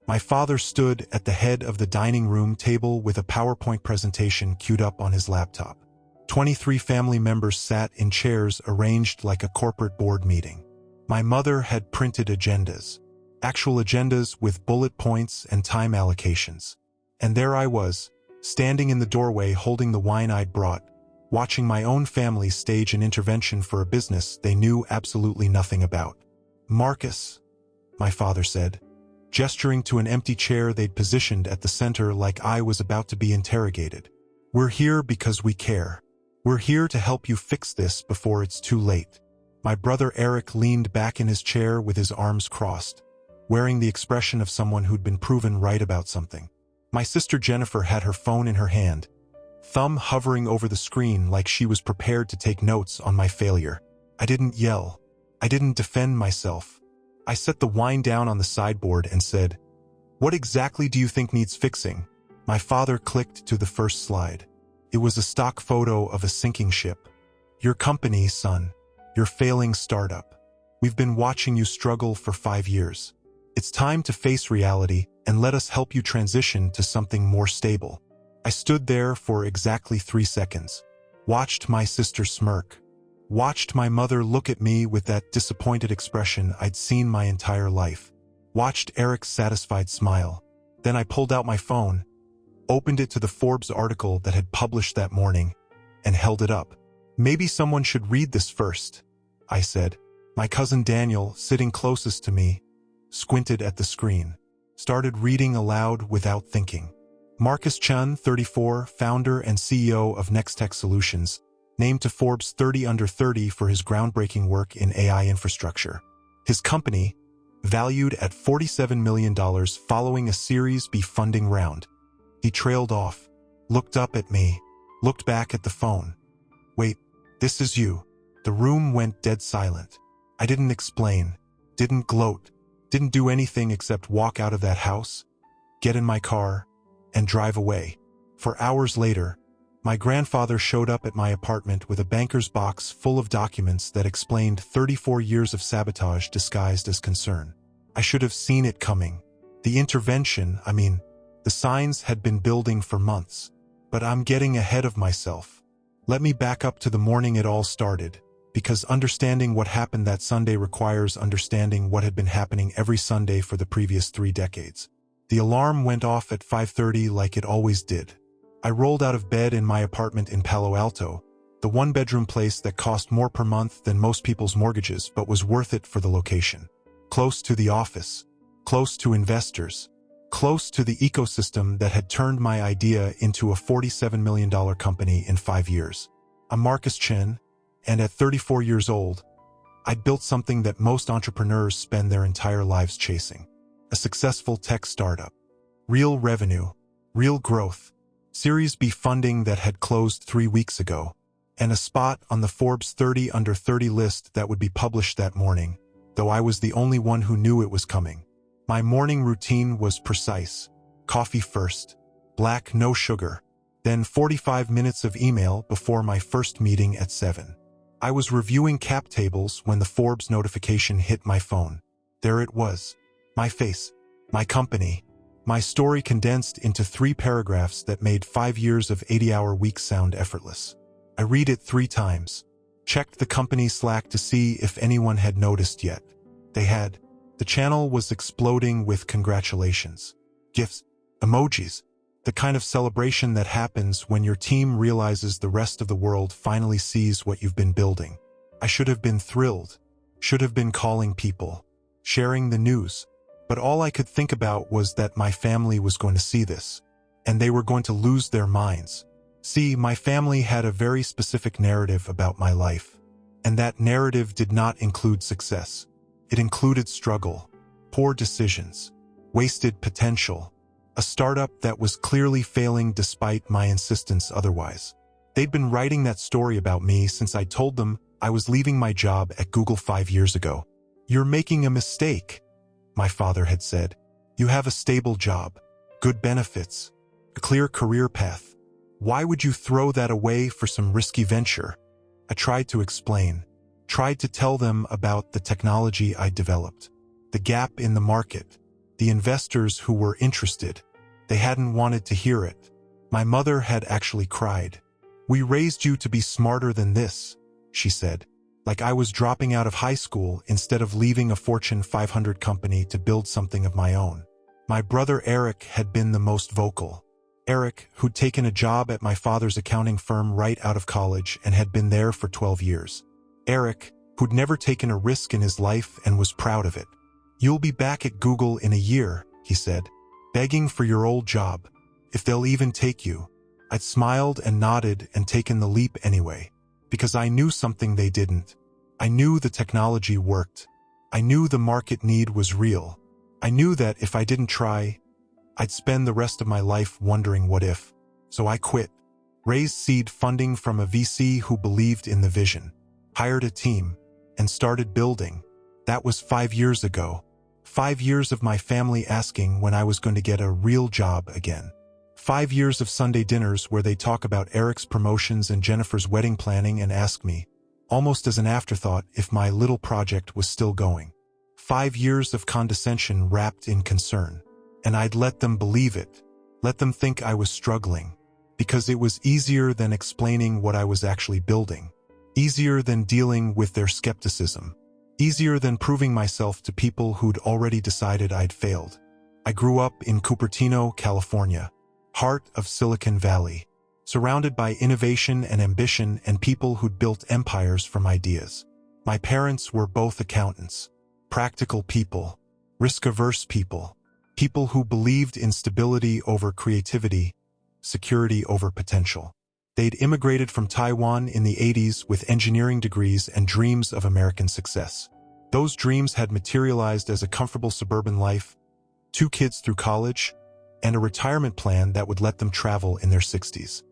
My father stood at the head of the dining room table with a PowerPoint presentation queued up on his laptop. 23 family members sat in chairs arranged like a corporate board meeting. My mother had printed agendas, actual agendas with bullet points and time allocations. And there I was, standing in the doorway holding the wine I'd brought, watching my own family stage an intervention for a business they knew absolutely nothing about. "Marcus," my father said, gesturing to an empty chair they'd positioned at the center like I was about to be interrogated. "We're here because we care. We're here to help you fix this before it's too late." My brother Eric leaned back in his chair with his arms crossed, wearing the expression of someone who'd been proven right about something. My sister Jennifer had her phone in her hand, thumb hovering over the screen like she was prepared to take notes on my failure. I didn't yell. I didn't defend myself. I set the wine down on the sideboard and said, "What exactly do you think needs fixing?" My father clicked to the first slide. It was a stock photo of a sinking ship. "Your company, son. Your failing startup. We've been watching you struggle for 5 years. It's time to face reality and let us help you transition to something more stable." I stood there for exactly 3 seconds, watched my sister smirk, watched my mother look at me with that disappointed expression I'd seen my entire life, watched Eric's satisfied smile. Then I pulled out my phone, opened it to the Forbes article that had published that morning, and held it up. "Maybe someone should read this first," I said. My cousin Daniel, sitting closest to me, squinted at the screen, started reading aloud without thinking. Marcus Chun, 34, founder and CEO of Nextech Solutions, named to Forbes 30 Under 30 for his groundbreaking work in AI infrastructure. His company, valued at $47 million following a Series B funding round. He trailed off, looked up at me, looked back at the phone. "Wait, this is you." The room went dead silent. I didn't explain, didn't gloat, didn't do anything except walk out of that house, get in my car, and drive away. For hours later, my grandfather showed up at my apartment with a banker's box full of documents that explained 34 years of sabotage disguised as concern. I should have seen it coming. The intervention, the signs had been building for months. But I'm getting ahead of myself. Let me back up to the morning it all started, because understanding what happened that Sunday requires understanding what had been happening every Sunday for the previous 3 decades. The alarm went off at 5:30 like it always did. I rolled out of bed in my apartment in Palo Alto, the one-bedroom place that cost more per month than most people's mortgages but was worth it for the location. Close to the office, close to investors, close to the ecosystem that had turned my idea into a $47 million company in 5 years. I'm Marcus Chen, and at 34 years old, I'd built something that most entrepreneurs spend their entire lives chasing. A successful tech startup. Real revenue, real growth, Series B funding that had closed 3 weeks ago, and a spot on the Forbes 30 Under 30 list that would be published that morning, though I was the only one who knew it was coming. My morning routine was precise. Coffee first, black, no sugar, then 45 minutes of email before my first meeting at 7. I was reviewing cap tables when the Forbes notification hit my phone. There it was. My face, my company, my story condensed into 3 paragraphs that made 5 years of 80-hour weeks sound effortless. I read it 3 times, checked the company's Slack to see if anyone had noticed yet. They had. The channel was exploding with congratulations, gifts, emojis, the kind of celebration that happens when your team realizes the rest of the world finally sees what you've been building. I should have been thrilled, should have been calling people, sharing the news. But all I could think about was that my family was going to see this, and they were going to lose their minds. See, my family had a very specific narrative about my life, and that narrative did not include success. It included struggle, poor decisions, wasted potential, a startup that was clearly failing despite my insistence otherwise. They'd been writing that story about me since I told them I was leaving my job at Google 5 years ago. "You're making a mistake," my father had said. "You have a stable job, good benefits, a clear career path. Why would you throw that away for some risky venture?" I tried to explain, tried to tell them about the technology I developed, the gap in the market, The investors who were interested, they hadn't wanted to hear it. My mother had actually cried. "We raised you to be smarter than this," she said. Like I was dropping out of high school instead of leaving a Fortune 500 company to build something of my own. My brother Eric had been the most vocal. Eric, who'd taken a job at my father's accounting firm right out of college and had been there for 12 years. Eric, who'd never taken a risk in his life and was proud of it. "You'll be back at Google in a year," he said, "begging for your old job, if they'll even take you." I'd smiled and nodded and taken the leap anyway, because I knew something they didn't. I knew the technology worked. I knew the market need was real. I knew that if I didn't try, I'd spend the rest of my life wondering what if. So I quit, raised seed funding from a VC who believed in the vision, hired a team, and started building. That was 5 years ago. 5 years of my family asking when I was going to get a real job again. 5 years of Sunday dinners where they talk about Eric's promotions and Jennifer's wedding planning and ask me, almost as an afterthought, if my little project was still going. 5 years of condescension wrapped in concern. And I'd let them believe it, let them think I was struggling, because it was easier than explaining what I was actually building, easier than dealing with their skepticism, easier than proving myself to people who'd already decided I'd failed. I grew up in Cupertino, California, heart of Silicon Valley, surrounded by innovation and ambition and people who'd built empires from ideas. My parents were both accountants, practical people, risk-averse people, people who believed in stability over creativity, security over potential. They'd immigrated from Taiwan in the 80s with engineering degrees and dreams of American success. Those dreams had materialized as a comfortable suburban life, 2 kids through college, and a retirement plan that would let them travel in their 60s.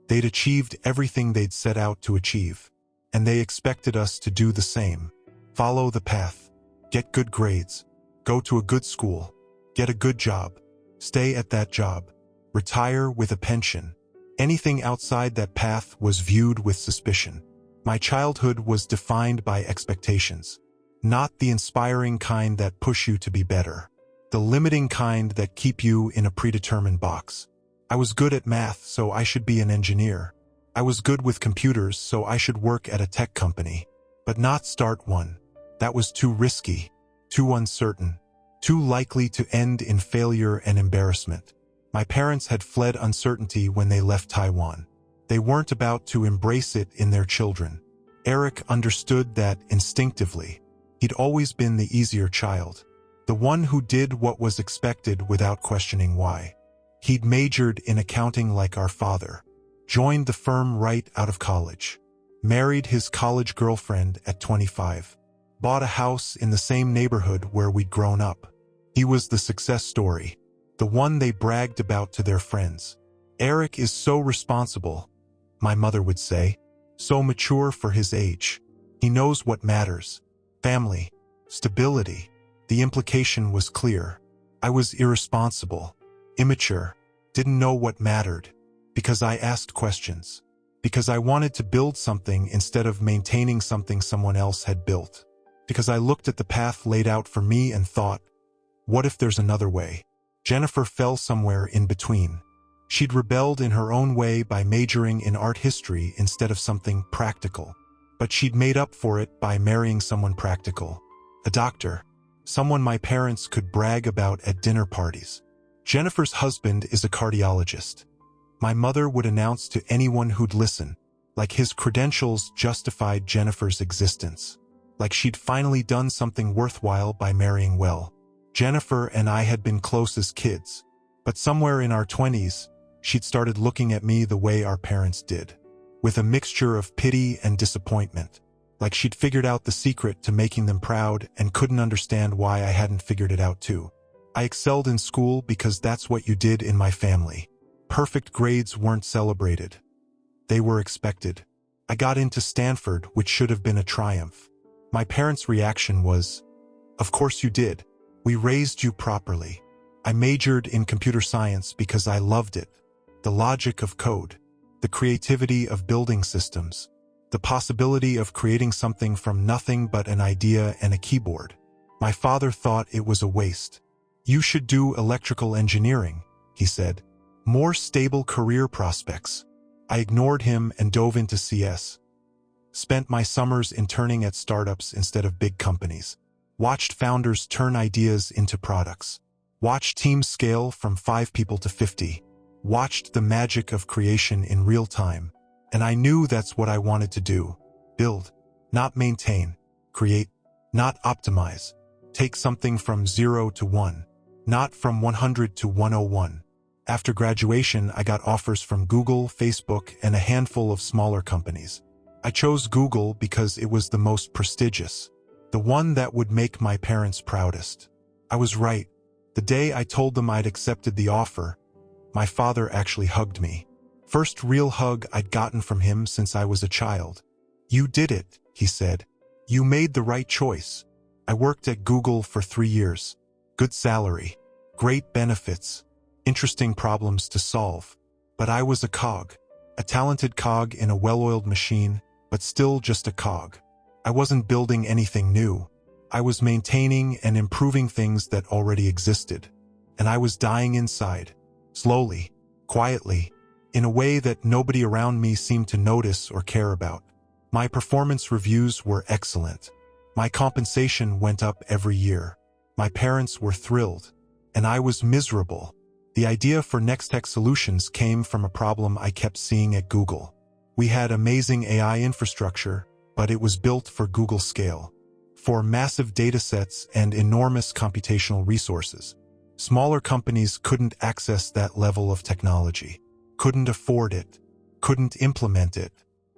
They'd achieved everything they'd set out to achieve, and they expected us to do the same. Follow the path, get good grades, go to a good school, get a good job, stay at that job, retire with a pension. Anything outside that path was viewed with suspicion. My childhood was defined by expectations, not the inspiring kind that push you to be better, the limiting kind that keep you in a predetermined box. I was good at math, so I should be an engineer. I was good with computers, so I should work at a tech company, but not start one. That was too risky, too uncertain, too likely to end in failure and embarrassment. My parents had fled uncertainty when they left Taiwan. They weren't about to embrace it in their children. Eric understood that instinctively. He'd always been the easier child, the one who did what was expected without questioning why. He'd majored in accounting like our father, joined the firm right out of college, married his college girlfriend at 25, bought a house in the same neighborhood where we'd grown up. He was the success story, the one they bragged about to their friends. "Eric is so responsible," my mother would say, "so mature for his age. He knows what matters. Family, stability." The implication was clear. I was irresponsible, immature, didn't know what mattered, because I asked questions, because I wanted to build something instead of maintaining something someone else had built, because I looked at the path laid out for me and thought, what if there's another way? Jennifer fell somewhere in between. She'd rebelled in her own way by majoring in art history instead of something practical. But she'd made up for it by marrying someone practical. A doctor. Someone my parents could brag about at dinner parties. Jennifer's husband is a cardiologist. My mother would announce to anyone who'd listen, like his credentials justified Jennifer's existence, like she'd finally done something worthwhile by marrying well. Jennifer and I had been close as kids, but somewhere in our 20s, she'd started looking at me the way our parents did, with a mixture of pity and disappointment, like she'd figured out the secret to making them proud and couldn't understand why I hadn't figured it out too. I excelled in school because that's what you did in my family. Perfect grades weren't celebrated. They were expected. I got into Stanford, which should have been a triumph. My parents' reaction was, "Of course you did. We raised you properly." I majored in computer science because I loved it. The logic of code, the creativity of building systems, the possibility of creating something from nothing but an idea and a keyboard. My father thought it was a waste. You should do electrical engineering, he said. More stable career prospects. I ignored him and dove into CS. Spent my summers interning at startups instead of big companies. Watched founders turn ideas into products. Watched teams scale from 5 people to 50. Watched the magic of creation in real time. And I knew that's what I wanted to do. Build, not maintain. Create, not optimize. Take something from 0 to 1, not from 100 to 101. After graduation, I got offers from Google, Facebook, and a handful of smaller companies. I chose Google because it was the most prestigious, the one that would make my parents proudest. I was right. The day I told them I'd accepted the offer, my father actually hugged me. First real hug I'd gotten from him since I was a child. You did it, he said. You made the right choice. I worked at Google for 3 years. Good salary, great benefits, interesting problems to solve. But I was a cog, a talented cog in a well-oiled machine, but still just a cog. I wasn't building anything new. I was maintaining and improving things that already existed. And I was dying inside, slowly, quietly, in a way that nobody around me seemed to notice or care about. My performance reviews were excellent. My compensation went up every year. My parents were thrilled, and I was miserable. The idea for Nextech Solutions came from a problem I kept seeing at Google. We had amazing AI infrastructure, but it was built for Google scale, for massive datasets and enormous computational resources. Smaller companies couldn't access that level of technology, couldn't afford it, couldn't implement it.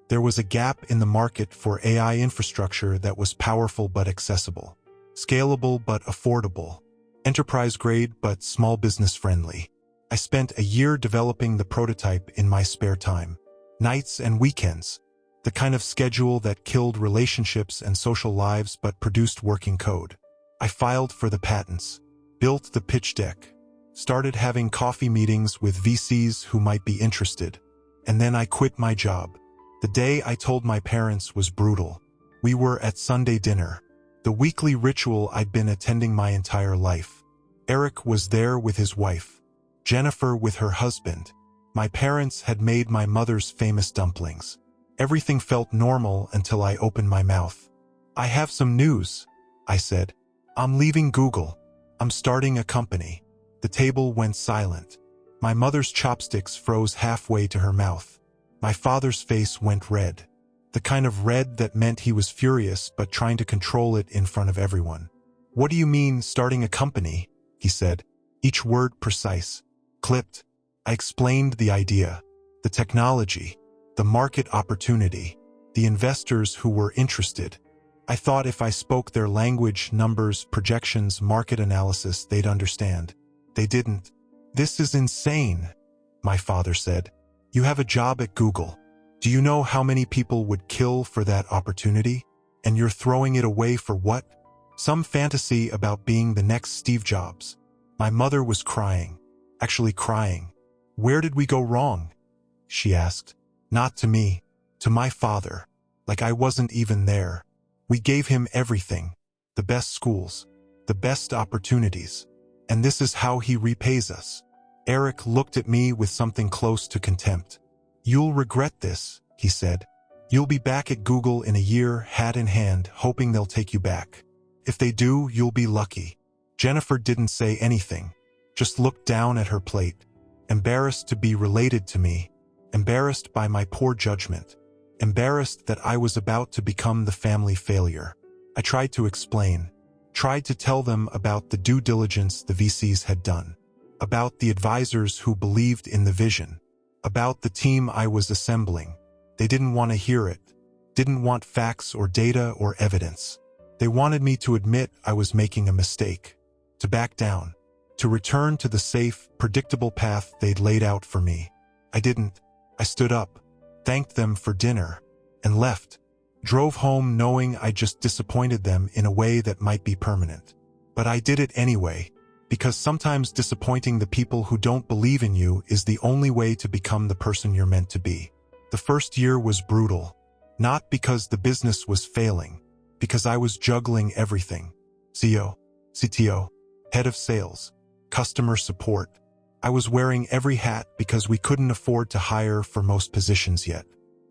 There was a gap in the market for AI infrastructure that was powerful but accessible, scalable but affordable, enterprise-grade but small business-friendly. I spent a year developing the prototype in my spare time, nights and weekends, the kind of schedule that killed relationships and social lives but produced working code. I filed for the patents, built the pitch deck, started having coffee meetings with VCs who might be interested, and then I quit my job. The day I told my parents was brutal. We were at Sunday dinner, the weekly ritual I'd been attending my entire life. Eric was there with his wife, Jennifer with her husband. My parents had made my mother's famous dumplings. Everything felt normal until I opened my mouth. I have some news, I said. I'm leaving Google. I'm starting a company. The table went silent. My mother's chopsticks froze halfway to her mouth. My father's face went red. The kind of red that meant he was furious but trying to control it in front of everyone. What do you mean, starting a company? He said, each word precise, clipped. I explained the idea, the technology, the market opportunity, the investors who were interested. I thought if I spoke their language, numbers, projections, market analysis, they'd understand. They didn't. This is insane, my father said. You have a job at Google. Do you know how many people would kill for that opportunity? And you're throwing it away for what? Some fantasy about being the next Steve Jobs. My mother was crying, actually crying. Where did we go wrong? She asked. Not to me, to my father, like I wasn't even there. We gave him everything, the best schools, the best opportunities, and this is how he repays us. Eric looked at me with something close to contempt. You'll regret this, he said. You'll be back at Google in a year, hat in hand, hoping they'll take you back. If they do, you'll be lucky. Jennifer didn't say anything, just looked down at her plate, embarrassed to be related to me, embarrassed by my poor judgment, embarrassed that I was about to become the family failure. I tried to explain, tried to tell them about the due diligence the VCs had done, about the advisors who believed in the vision, about the team I was assembling. They didn't want to hear it, didn't want facts or data or evidence. They wanted me to admit I was making a mistake, to back down, to return to the safe, predictable path they'd laid out for me. I didn't. I stood up, thanked them for dinner, and left. Drove home knowing I just disappointed them in a way that might be permanent. But I did it anyway, because sometimes disappointing the people who don't believe in you is the only way to become the person you're meant to be. The first year was brutal, not because the business was failing, because I was juggling everything. CEO, CTO, head of sales, customer support. I was wearing every hat because we couldn't afford to hire for most positions yet.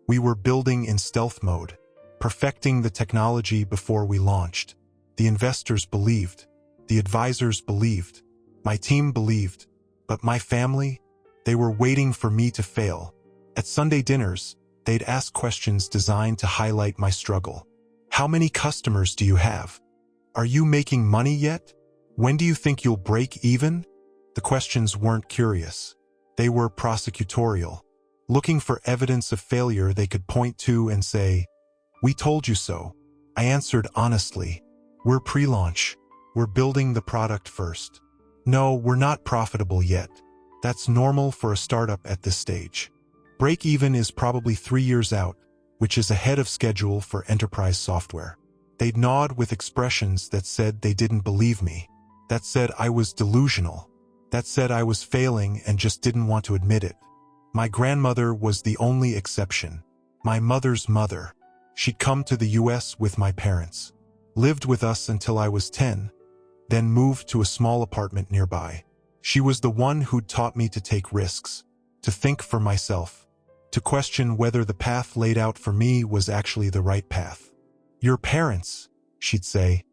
We were building in stealth mode, perfecting the technology before we launched. The investors believed. The advisors believed. My team believed. But my family, they were waiting for me to fail. At Sunday dinners, they'd ask questions designed to highlight my struggle. How many customers do you have? Are you making money yet? When do you think you'll break even? The questions weren't curious. They were prosecutorial, looking for evidence of failure they could point to and say, "We told you so." I answered honestly, "We're pre-launch. We're building the product first. No, we're not profitable yet. That's normal for a startup at this stage. Break even is probably 3 years out, which is ahead of schedule for enterprise software." They'd nod with expressions that said they didn't believe me, that said I was delusional, that said I was failing and just didn't want to admit it. My grandmother was the only exception. My mother's mother. She'd come to the US with my parents, lived with us until I was 10, then moved to a small apartment nearby. She was the one who'd taught me to take risks, to think for myself, to question whether the path laid out for me was actually the right path. "Your parents," she'd say,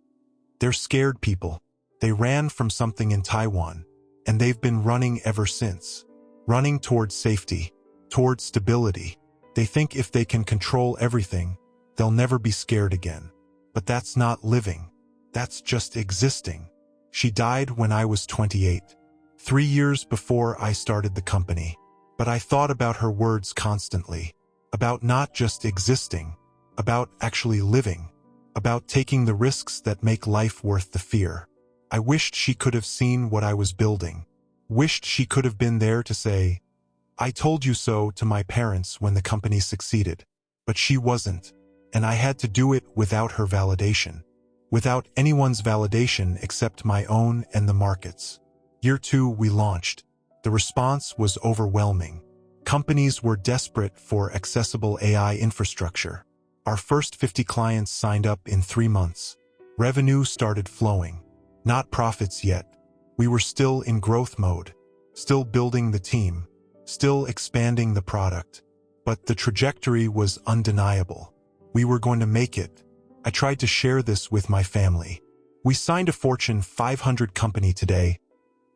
"they're scared people. They ran from something in Taiwan, and they've been running ever since. Running towards safety, towards stability. They think if they can control everything, they'll never be scared again. But that's not living. That's just existing." She died when I was 28, 3 years before I started the company. But I thought about her words constantly, about not just existing, about actually living, about taking the risks that make life worth the fear. I wished she could have seen what I was building, wished she could have been there to say, "I told you so" to my parents when the company succeeded. But she wasn't, and I had to do it without her validation, without anyone's validation except my own and the market's. Year 2 we launched. The response was overwhelming. Companies were desperate for accessible AI infrastructure. Our first 50 clients signed up in 3 months. Revenue started flowing. Not profits yet. We were still in growth mode, still building the team, still expanding the product. But the trajectory was undeniable. We were going to make it. I tried to share this with my family. "We signed a Fortune 500 company today,"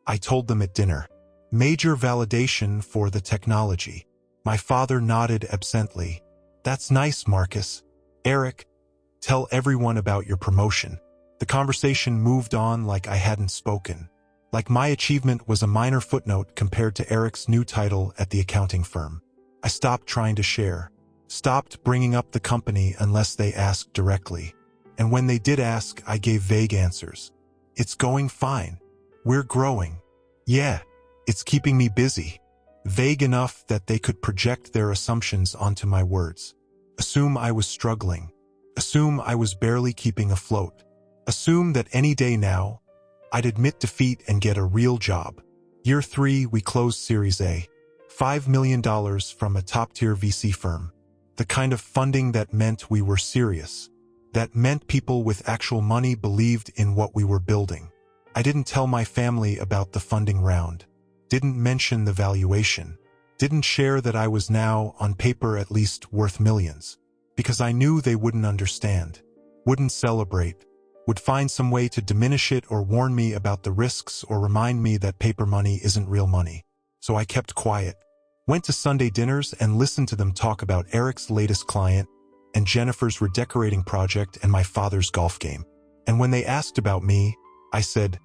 I told them at dinner. "Major validation for the technology." My father nodded absently. "That's nice, Marcus. Eric, tell everyone about your promotion." The conversation moved on like I hadn't spoken, like my achievement was a minor footnote compared to Eric's new title at the accounting firm. I stopped trying to share, stopped bringing up the company unless they asked directly. And when they did ask, I gave vague answers. "It's going fine. We're growing. Yeah, it's keeping me busy." Vague enough that they could project their assumptions onto my words. Assume I was struggling. Assume I was barely keeping afloat. Assume that any day now, I'd admit defeat and get a real job. Year 3, we closed Series A. $5 million from a top-tier VC firm. The kind of funding that meant we were serious. That meant people with actual money believed in what we were building. I didn't tell my family about the funding round. Didn't mention the valuation. Didn't share that I was now, on paper at least, worth millions. Because I knew they wouldn't understand. Wouldn't celebrate. Would find some way to diminish it or warn me about the risks or remind me that paper money isn't real money. So I kept quiet. Went to Sunday dinners and listened to them talk about Eric's latest client and Jennifer's redecorating project and my father's golf game. And when they asked about me, I said,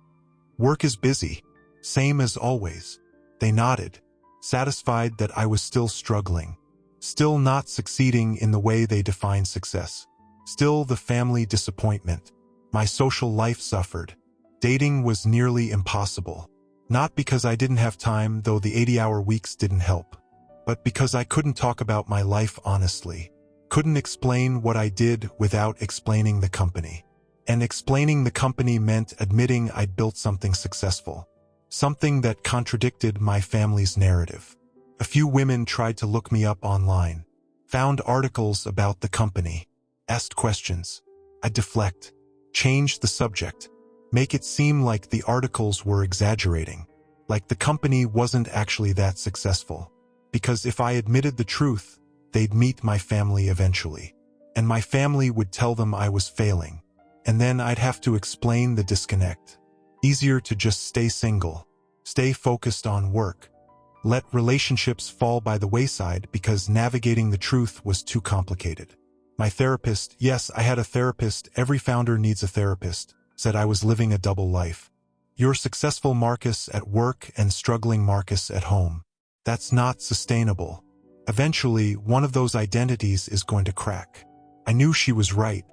"Work is busy. Same as always." They nodded, satisfied that I was still struggling, still not succeeding in the way they define success, still the family disappointment. My social life suffered. Dating was nearly impossible. Not because I didn't have time, though the 80-hour weeks didn't help, but because I couldn't talk about my life honestly. Couldn't explain what I did without explaining the company. And explaining the company meant admitting I'd built something successful. Something that contradicted my family's narrative. A few women tried to look me up online. Found articles about the company. Asked questions. I'd deflect. Changed the subject. make it seem like the articles were exaggerating, like the company wasn't actually that successful. Because if I admitted the truth, they'd meet my family eventually. And my family would tell them I was failing. And then I'd have to explain the disconnect. Easier to just stay single, stay focused on work, let relationships fall by the wayside because navigating the truth was too complicated. My therapist, yes, I had a therapist, every founder needs a therapist, said I was living a double life. You're successful Marcus at work and struggling Marcus at home. That's not sustainable. Eventually, one of those identities is going to crack. I knew she was right.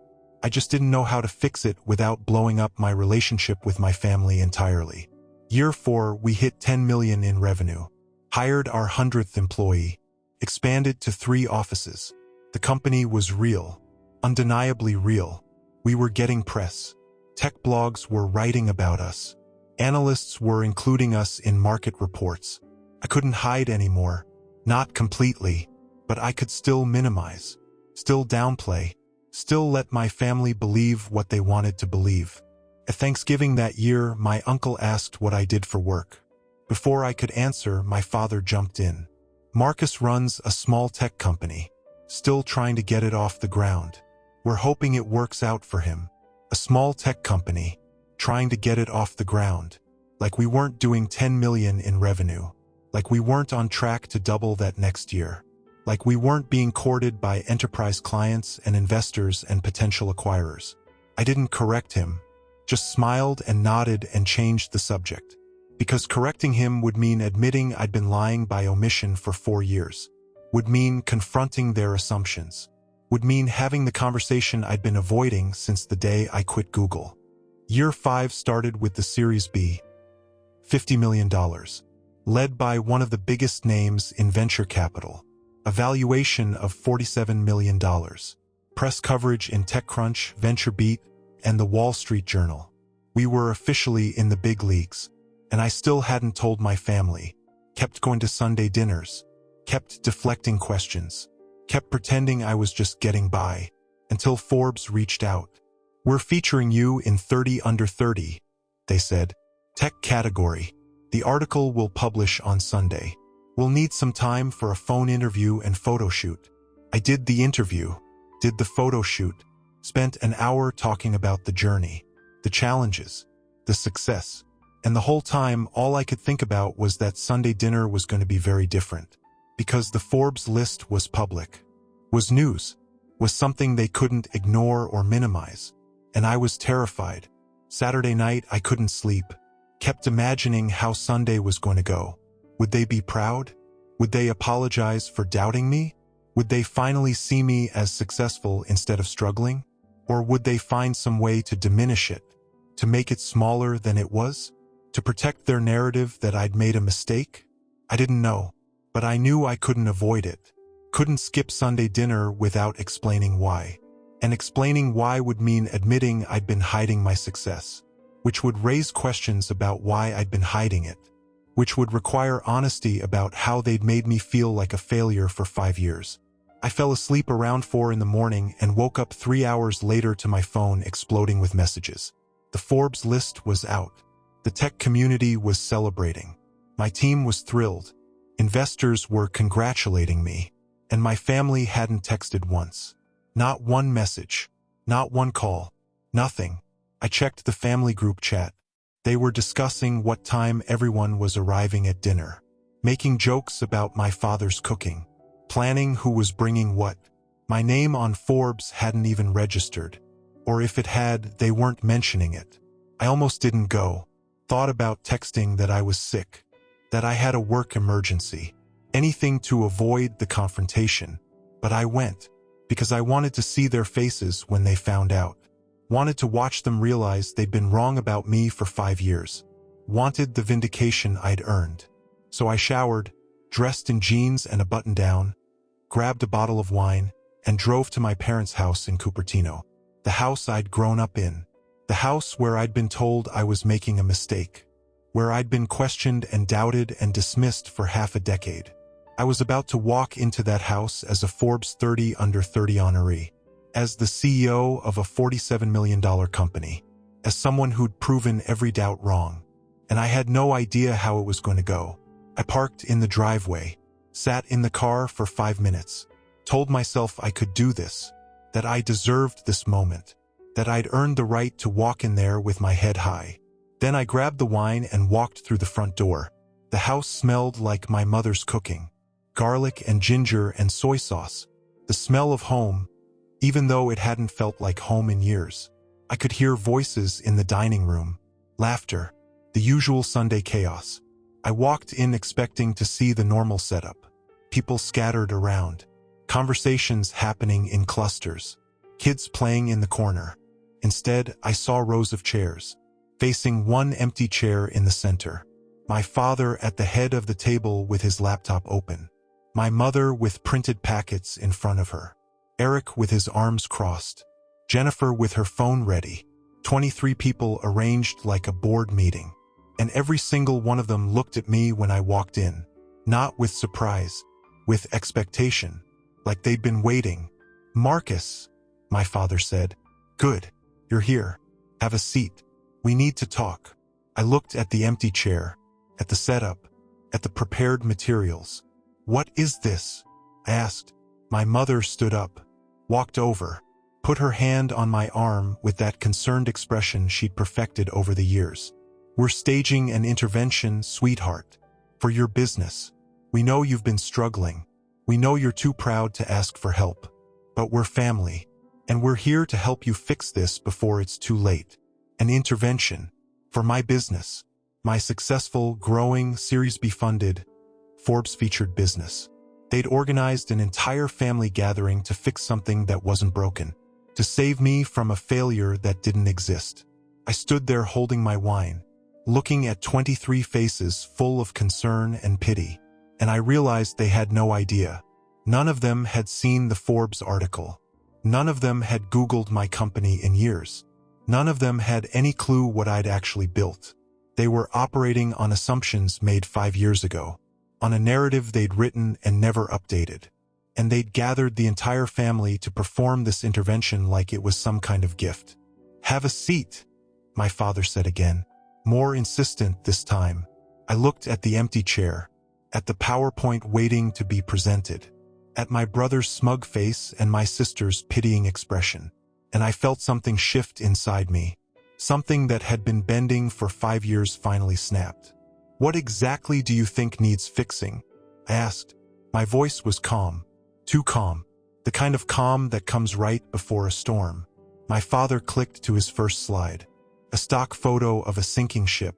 I just didn't know how to fix it without blowing up my relationship with my family entirely. Year 4, we hit 10 million in revenue. Hired our 100th employee. Expanded to 3 offices. The company was real. Undeniably real. We were getting press. Tech blogs were writing about us. Analysts were including us in market reports. I couldn't hide anymore. Not completely. But I could still minimize. Still downplay. Still let my family believe what they wanted to believe. At Thanksgiving that year, my uncle asked what I did for work. Before I could answer, my father jumped in. Marcus runs a small tech company, still trying to get it off the ground. We're hoping it works out for him. A small tech company, trying to get it off the ground. Like we weren't doing 10 million in revenue. Like we weren't on track to double that next year. Like we weren't being courted by enterprise clients and investors and potential acquirers. I didn't correct him, just smiled and nodded and changed the subject. Because correcting him would mean admitting I'd been lying by omission for 4 years. Would mean confronting their assumptions. Would mean having the conversation I'd been avoiding since the day I quit Google. Year 5 started with the Series B. $50 million. Led by one of the biggest names in venture capital. A valuation of $47 million. Press coverage in TechCrunch, VentureBeat, and the Wall Street Journal. We were officially in the big leagues. And I still hadn't told my family. Kept going to Sunday dinners. Kept deflecting questions. Kept pretending I was just getting by. Until Forbes reached out. We're featuring you in 30 Under 30, they said. Tech category. The article will publish on Sunday. We'll need some time for a phone interview and photo shoot. I did the interview, did the photo shoot, spent an hour talking about the journey, the challenges, the success. And the whole time, all I could think about was that Sunday dinner was going to be very different. Because the Forbes list was public, was news, was something they couldn't ignore or minimize. And I was terrified. Saturday night, I couldn't sleep. Kept imagining how Sunday was going to go. Would they be proud? Would they apologize for doubting me? Would they finally see me as successful instead of struggling? Or would they find some way to diminish it, to make it smaller than it was? To protect their narrative that I'd made a mistake? I didn't know, but I knew I couldn't avoid it. Couldn't skip Sunday dinner without explaining why. And explaining why would mean admitting I'd been hiding my success, which would raise questions about why I'd been hiding it, which would require honesty about how they'd made me feel like a failure for 5 years. I fell asleep around 4 in the morning and woke up 3 hours later to my phone exploding with messages. The Forbes list was out. The tech community was celebrating. My team was thrilled. Investors were congratulating me. And my family hadn't texted once. Not one message. Not one call. Nothing. I checked the family group chat. They were discussing what time everyone was arriving at dinner. Making jokes about my father's cooking. Planning who was bringing what. My name on Forbes hadn't even registered. Or if it had, they weren't mentioning it. I almost didn't go. Thought about texting that I was sick. That I had a work emergency. Anything to avoid the confrontation. But I went. Because I wanted to see their faces when they found out. Wanted to watch them realize they'd been wrong about me for 5 years. Wanted the vindication I'd earned. So I showered, dressed in jeans and a button-down, grabbed a bottle of wine, and drove to my parents' house in Cupertino. The house I'd grown up in. The house where I'd been told I was making a mistake. Where I'd been questioned and doubted and dismissed for half a decade. I was about to walk into that house as a Forbes 30 Under 30 honoree. As the CEO of a $47 million company. as someone who'd proven every doubt wrong. And I had no idea how it was going to go. I parked in the driveway, sat in the car for 5 minutes, told myself I could do this, that I deserved this moment, that I'd earned the right to walk in there with my head high. Then I grabbed the wine and walked through the front door. The house smelled like my mother's cooking. Garlic and ginger and soy sauce. The smell of home, even though it hadn't felt like home in years. I could hear voices in the dining room, laughter, the usual Sunday chaos. I walked in expecting to see the normal setup. People scattered around, conversations happening in clusters, kids playing in the corner. Instead, I saw rows of chairs, facing one empty chair in the center. My father at the head of the table with his laptop open. My mother with printed packets in front of her. Eric with his arms crossed. Jennifer with her phone ready. 23 people arranged like a board meeting. And every single one of them looked at me when I walked in. Not with surprise, with expectation. Like they'd been waiting. "Marcus," my father said. "Good. You're here. Have a seat. We need to talk." I looked at the empty chair, at the setup, at the prepared materials. "What is this?" I asked. My mother stood up, walked over, put her hand on my arm with that concerned expression she'd perfected over the years. "We're staging an intervention, sweetheart, for your business. We know you've been struggling. We know you're too proud to ask for help. But we're family, and we're here to help you fix this before it's too late. An intervention for my business, my successful, growing, Series B funded, Forbes-featured business." They'd organized an entire family gathering to fix something that wasn't broken, to save me from a failure that didn't exist. I stood there holding my wine, looking at 23 faces full of concern and pity, and I realized they had no idea. None of them had seen the Forbes article. None of them had Googled my company in years. None of them had any clue what I'd actually built. They were operating on assumptions made 5 years ago, on a narrative they'd written and never updated. And they'd gathered the entire family to perform this intervention like it was some kind of gift. "Have a seat," my father said again, more insistent this time. I looked at the empty chair, at the PowerPoint waiting to be presented, at my brother's smug face and my sister's pitying expression, and I felt something shift inside me. Something that had been bending for 5 years finally snapped. "What exactly do you think needs fixing?" I asked. My voice was calm, too calm, the kind of calm that comes right before a storm. My father clicked to his first slide, a stock photo of a sinking ship.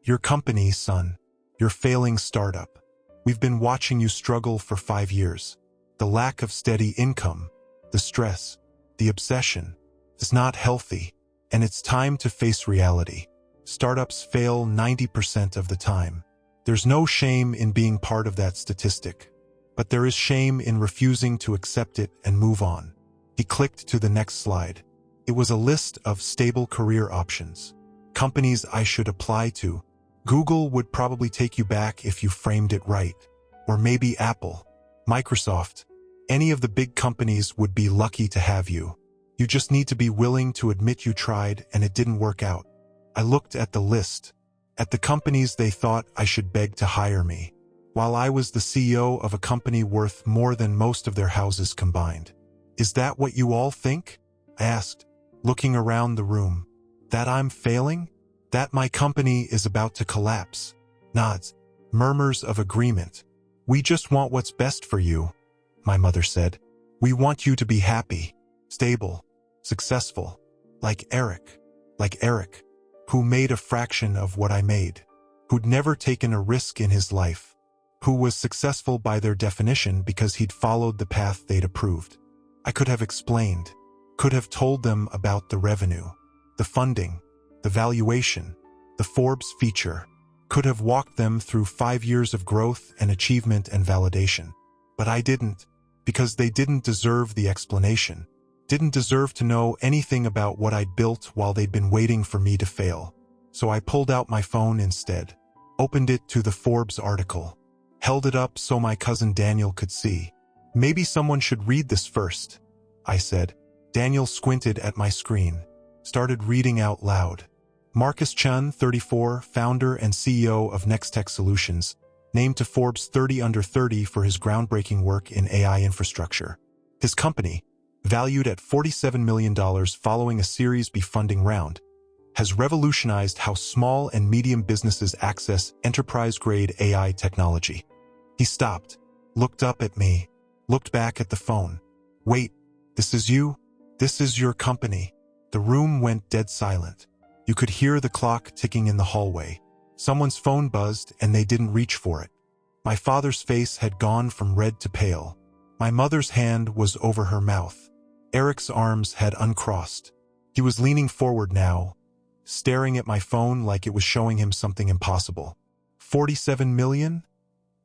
"Your company, son. Your failing startup. We've been watching you struggle for 5 years. The lack of steady income, the stress, the obsession, is not healthy, and it's time to face reality. Startups fail 90% of the time. There's no shame in being part of that statistic, but there is shame in refusing to accept it and move on." He clicked to the next slide. It was a list of stable career options, companies I should apply to. Google would probably take you back if you framed it right, or maybe Apple, Microsoft. Any of the big companies would be lucky to have you. You just need to be willing to admit you tried and it didn't work out. I looked at the list, at the companies they thought I should beg to hire me, while I was the CEO of a company worth more than most of their houses combined. "Is that what you all think?" I asked, looking around the room. "That I'm failing? That my company is about to collapse?" Nods, murmurs of agreement. "We just want what's best for you," my mother said. "We want you to be happy, stable, successful, like Eric, who made a fraction of what I made, who'd never taken a risk in his life, who was successful by their definition because he'd followed the path they'd approved." I could have explained, could have told them about the revenue, the funding, the valuation, the Forbes feature, could have walked them through 5 years of growth and achievement and validation. But I didn't, because they didn't deserve the explanation, didn't deserve to know anything about what I'd built while they'd been waiting for me to fail. So I pulled out my phone instead, opened it to the Forbes article, held it up so my cousin Daniel could see. "Maybe someone should read this first," I said. Daniel squinted at my screen. started reading out loud. Marcus Chun, 34, founder and CEO of Nextech Solutions, named to Forbes 30 Under 30 for his groundbreaking work in AI infrastructure. His company, valued at $47 million following a Series B funding round, has revolutionized how small and medium businesses access enterprise-grade AI technology. He stopped, looked up at me, looked back at the phone. Wait, this is you? This is your company? The room went dead silent. You could hear the clock ticking in the hallway. Someone's phone buzzed and they didn't reach for it. My father's face had gone from red to pale. My mother's hand was over her mouth. Eric's arms had uncrossed. He was leaning forward now, staring at my phone like it was showing him something impossible. 47 million?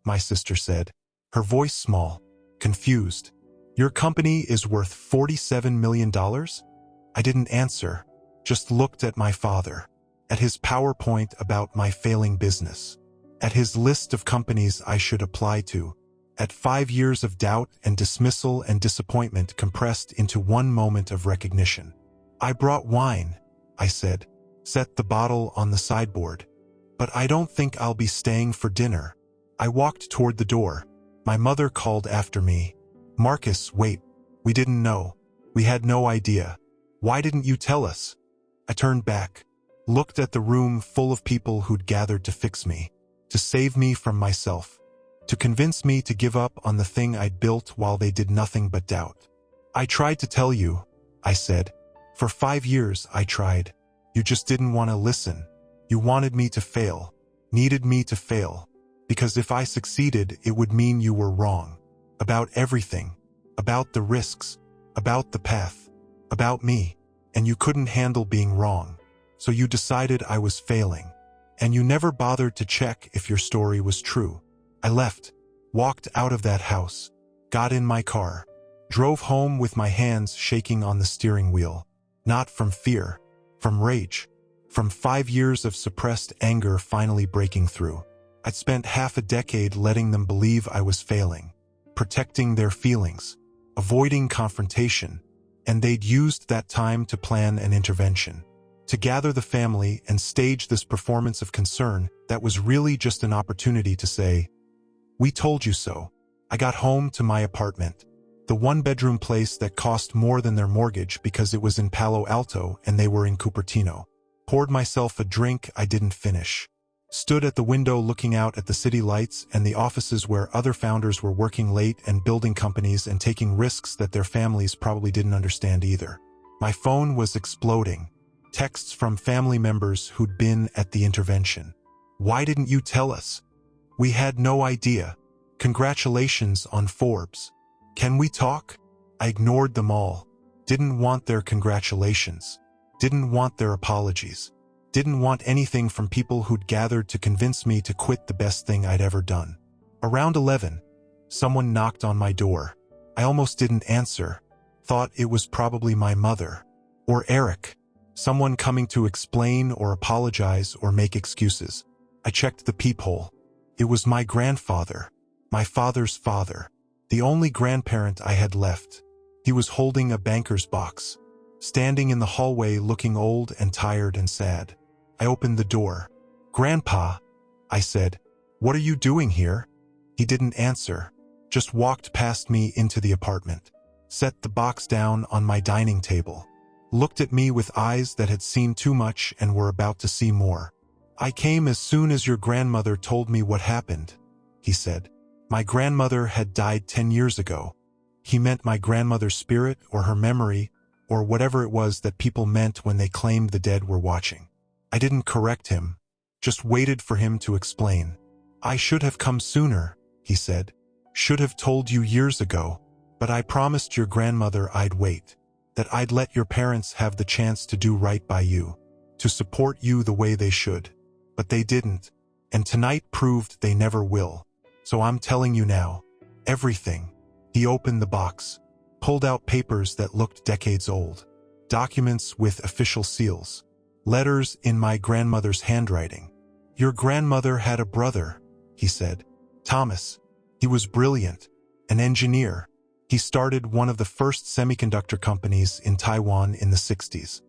My sister said, her voice small, confused. Your company is worth $47 million? I didn't answer, just looked at my father, at his PowerPoint about my failing business, at his list of companies I should apply to, at 5 years of doubt and dismissal and disappointment compressed into one moment of recognition. I brought wine, I said, set the bottle on the sideboard. But I don't think I'll be staying for dinner. I walked toward the door. My mother called after me. Marcus, wait. We didn't know. We had no idea. Why didn't you tell us? I turned back, looked at the room full of people who'd gathered to fix me, to save me from myself, to convince me to give up on the thing I'd built while they did nothing but doubt. I tried to tell you, I said. For 5 years I tried. You just didn't want to listen. You wanted me to fail, needed me to fail, because if I succeeded, it would mean you were wrong. About everything, about the risks, about the path, about me, and you couldn't handle being wrong. So you decided I was failing, and you never bothered to check if your story was true. I left, walked out of that house, got in my car, drove home with my hands shaking on the steering wheel, not from fear, from rage, from 5 years of suppressed anger finally breaking through. I'd spent half a decade letting them believe I was failing, protecting their feelings, avoiding confrontation, and they'd used that time to plan an intervention, to gather the family and stage this performance of concern that was really just an opportunity to say, "We told you so." I got home to my apartment, the one-bedroom place that cost more than their mortgage because it was in Palo Alto and they were in Cupertino. Poured myself a drink I didn't finish. Stood at the window looking out at the city lights and the offices where other founders were working late and building companies and taking risks that their families probably didn't understand either. My phone was exploding. Texts from family members who'd been at the intervention. Why didn't you tell us? We had no idea. Congratulations on Forbes. Can we talk? I ignored them all. Didn't want their congratulations. Didn't want their apologies. Didn't want anything from people who'd gathered to convince me to quit the best thing I'd ever done. Around 11, someone knocked on my door. I almost didn't answer. Thought it was probably my mother. Or Eric. Someone coming to explain or apologize or make excuses. I checked the peephole. It was my grandfather. My father's father. The only grandparent I had left. He was holding a banker's box, standing in the hallway looking old and tired and sad. I opened the door. "Grandpa," I said, "what are you doing here?" He didn't answer, just walked past me into the apartment, set the box down on my dining table, looked at me with eyes that had seen too much and were about to see more. "I came as soon as your grandmother told me what happened," he said. My grandmother had died 10 years ago. He meant my grandmother's spirit or her memory or whatever it was that people meant when they claimed the dead were watching. I didn't correct him, just waited for him to explain. "I should have come sooner," he said. "Should have told you years ago, but I promised your grandmother I'd wait, that I'd let your parents have the chance to do right by you, to support you the way they should. But they didn't, and tonight proved they never will. So I'm telling you now, everything." He opened the box, pulled out papers that looked decades old, documents with official seals, letters in my grandmother's handwriting. "Your grandmother had a brother," he said. "Thomas. He was brilliant, an engineer. He started one of the first semiconductor companies in Taiwan in the 60s.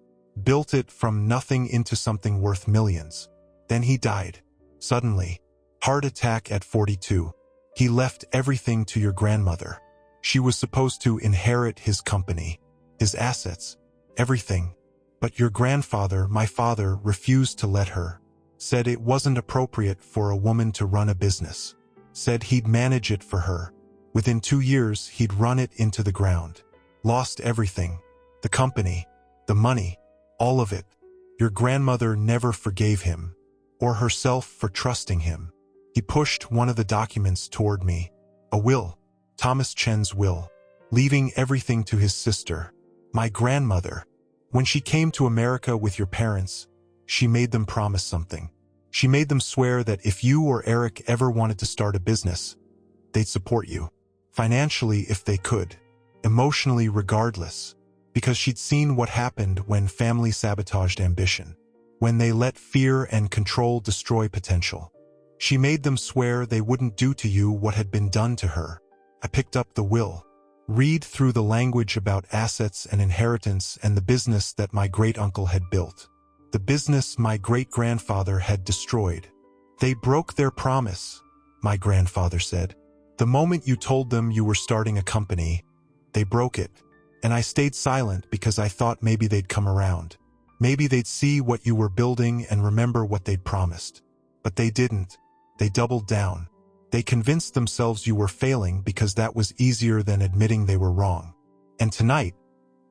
built it from nothing into something worth millions. Then he died. Suddenly. Heart attack at 42. He left everything to your grandmother. She was supposed to inherit his company, his assets, everything. But your grandfather, my father, refused to let her. Said it wasn't appropriate for a woman to run a business. Said he'd manage it for her. Within 2 years, he'd run it into the ground. Lost everything. The company, the money, all of it. Your grandmother never forgave him, or herself for trusting him. He pushed one of the documents toward me. A will. Thomas Chen's will. Leaving everything to his sister. My grandmother. When she came to America with your parents, she made them promise something. She made them swear that if you or Eric ever wanted to start a business, they'd support you. Financially if they could. Emotionally regardless. Because she'd seen what happened when family sabotaged ambition. When they let fear and control destroy potential. She made them swear they wouldn't do to you what had been done to her. I picked up the will. Read through the language about assets and inheritance and the business that my great-uncle had built. The business my great-grandfather had destroyed. They broke their promise, my grandfather said. The moment you told them you were starting a company, they broke it. And I stayed silent because I thought maybe they'd come around. Maybe they'd see what you were building and remember what they'd promised. But they didn't. They doubled down. They convinced themselves you were failing because that was easier than admitting they were wrong. And tonight,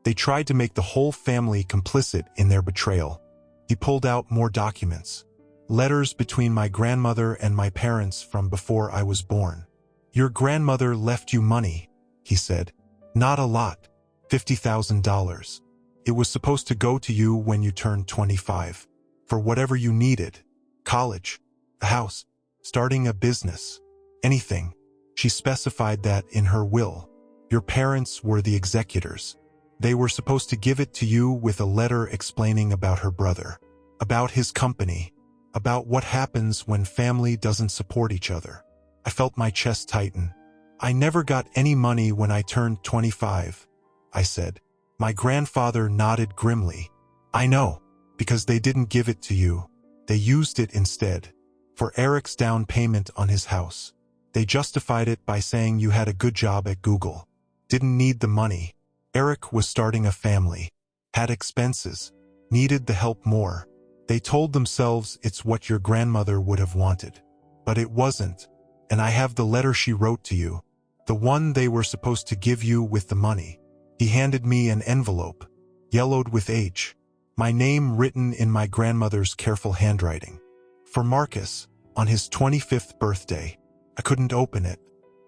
they tried to make the whole family complicit in their betrayal. He pulled out more documents. Letters between my grandmother and my parents from before I was born. Your grandmother left you money, he said. Not a lot. $50,000. It was supposed to go to you when you turned 25. For whatever you needed. College. A house. Starting a business. Anything. She specified that in her will. Your parents were the executors. They were supposed to give it to you with a letter explaining about her brother. About his company. About what happens when family doesn't support each other. I felt my chest tighten. I never got any money when I turned 25, I said. My grandfather nodded grimly. I know, because they didn't give it to you. They used it instead. For Eric's down payment on his house. They justified it by saying you had a good job at Google. Didn't need the money. Eric was starting a family. Had expenses. Needed the help more. They told themselves it's what your grandmother would have wanted. But it wasn't. And I have the letter she wrote to you. The one they were supposed to give you with the money. He handed me an envelope. Yellowed with age. My name written in my grandmother's careful handwriting. For Marcus, on his 25th birthday. I couldn't open it.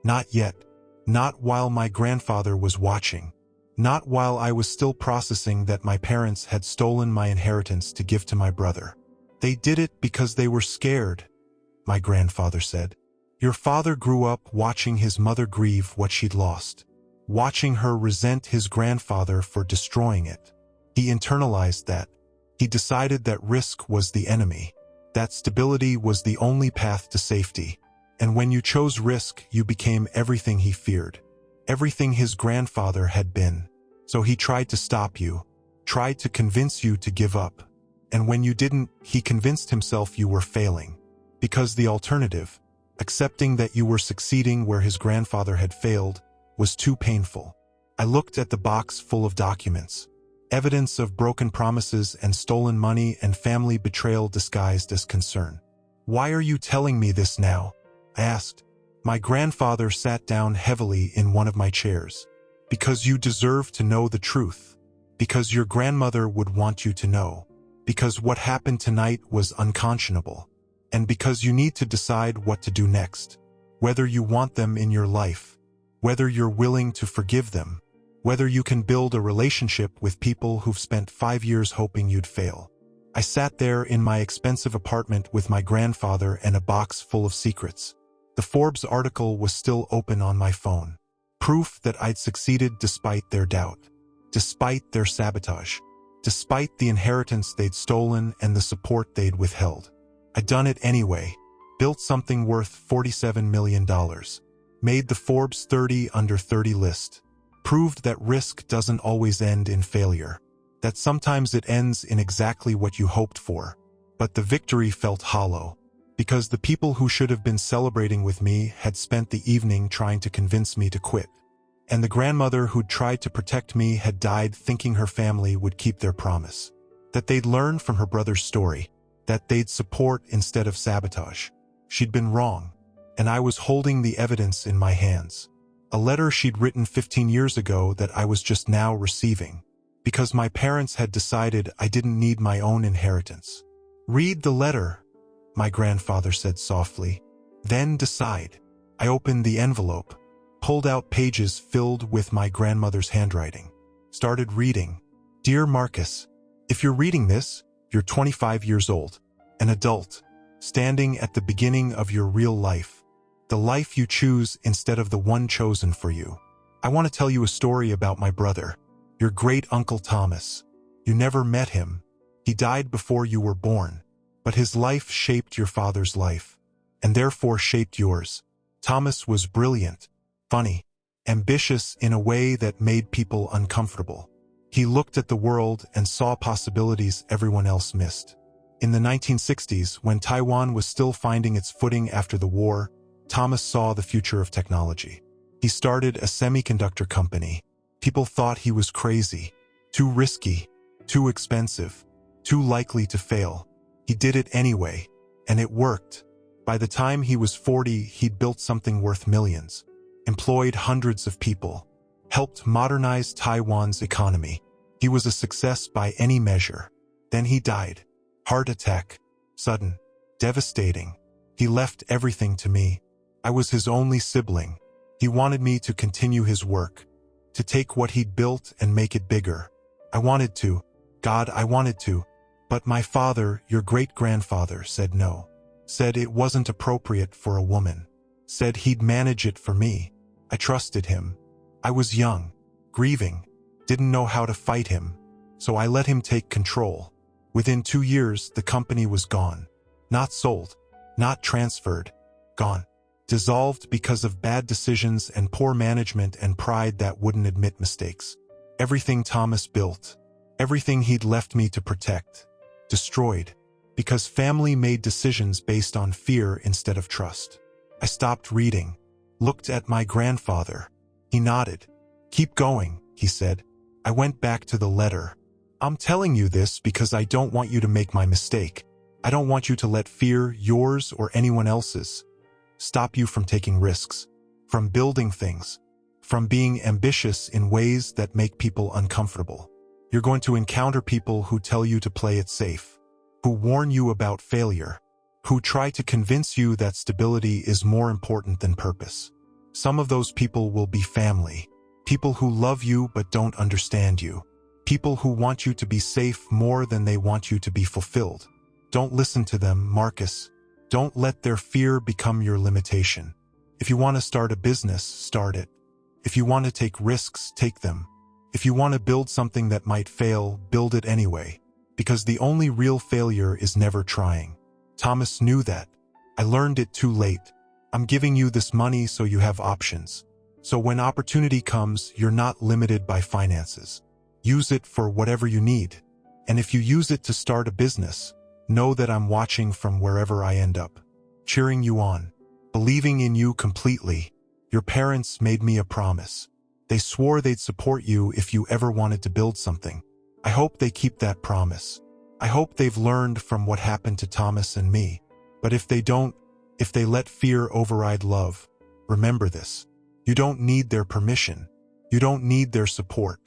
Not yet. Not while my grandfather was watching. Not while I was still processing that my parents had stolen my inheritance to give to my brother. They did it because they were scared, my grandfather said. Your father grew up watching his mother grieve what she'd lost. Watching her resent his grandfather for destroying it. He internalized that. He decided that risk was the enemy. That stability was the only path to safety. And when you chose risk, you became everything he feared. Everything his grandfather had been. So he tried to stop you. Tried to convince you to give up. And when you didn't, he convinced himself you were failing. Because the alternative, accepting that you were succeeding where his grandfather had failed, was too painful. I looked at the box full of documents. Evidence of broken promises and stolen money and family betrayal disguised as concern. Why are you telling me this now? I asked. My grandfather sat down heavily in one of my chairs. Because you deserve to know the truth. Because your grandmother would want you to know. Because what happened tonight was unconscionable. And because you need to decide what to do next. Whether you want them in your life. Whether you're willing to forgive them. Whether you can build a relationship with people who've spent 5 years hoping you'd fail. I sat there in my expensive apartment with my grandfather and a box full of secrets. The Forbes article was still open on my phone. Proof that I'd succeeded despite their doubt. Despite their sabotage. Despite the inheritance they'd stolen and the support they'd withheld. I'd done it anyway. Built something worth $47 million. Made the Forbes 30 under 30 list. Proved that risk doesn't always end in failure. that sometimes it ends in exactly what you hoped for. But the victory felt hollow, because the people who should have been celebrating with me had spent the evening trying to convince me to quit. And the grandmother who'd tried to protect me had died thinking her family would keep their promise, that they'd learn from her brother's story, that they'd support instead of sabotage. She'd been wrong, and I was holding the evidence in my hands. A letter she'd written 15 years ago that I was just now receiving, because my parents had decided I didn't need my own inheritance. "Read the letter," my grandfather said softly. "Then decide." I opened the envelope, pulled out pages filled with my grandmother's handwriting, started reading. "Dear Marcus, if you're reading this, you're 25 years old, an adult, standing at the beginning of your real life, the life you choose instead of the one chosen for you. I want to tell you a story about my brother, your great-uncle Thomas. You never met him. He died before you were born, but his life shaped your father's life, and therefore shaped yours. Thomas was brilliant, funny, ambitious in a way that made people uncomfortable. He looked at the world and saw possibilities everyone else missed. In the 1960s, when Taiwan was still finding its footing after the war, Thomas saw the future of technology. He started a semiconductor company. People thought he was crazy, too risky, too expensive, too likely to fail. He did it anyway, and it worked. By the time he was 40, he'd built something worth millions, employed hundreds of people, helped modernize Taiwan's economy. He was a success by any measure. Then he died. Heart attack. Sudden. Devastating. He left everything to me. I was his only sibling. He wanted me to continue his work, to take what he'd built and make it bigger. I wanted to. God, I wanted to. But my father, your great-grandfather, said no. Said it wasn't appropriate for a woman. Said he'd manage it for me. I trusted him. I was young, grieving, didn't know how to fight him, so I let him take control. Within 2 years, the company was gone. Not sold, not transferred, gone. Dissolved because of bad decisions and poor management and pride that wouldn't admit mistakes. Everything Thomas built, everything he'd left me to protect, destroyed, because family made decisions based on fear instead of trust. I stopped reading, looked at my grandfather. He nodded. "Keep going," he said. I went back to the letter. "I'm telling you this because I don't want you to make my mistake. I don't want you to let fear, yours or anyone else's, stop you from taking risks, from building things, from being ambitious in ways that make people uncomfortable. You're going to encounter people who tell you to play it safe, who warn you about failure, who try to convince you that stability is more important than purpose. Some of those people will be family, people who love you but don't understand you, people who want you to be safe more than they want you to be fulfilled. Don't listen to them, Marcus. Don't let their fear become your limitation. If you want to start a business, start it. If you want to take risks, take them. If you want to build something that might fail, build it anyway, because the only real failure is never trying." Thomas knew that. I learned it too late. I'm giving you this money so you have options. So when opportunity comes, you're not limited by finances. Use it for whatever you need. And if you use it to start a business, know that I'm watching from wherever I end up, cheering you on, believing in you completely. Your parents made me a promise. They swore they'd support you if you ever wanted to build something. I hope they keep that promise. I hope they've learned from what happened to Thomas and me. But if they don't, if they let fear override love, remember this. You don't need their permission. You don't need their support.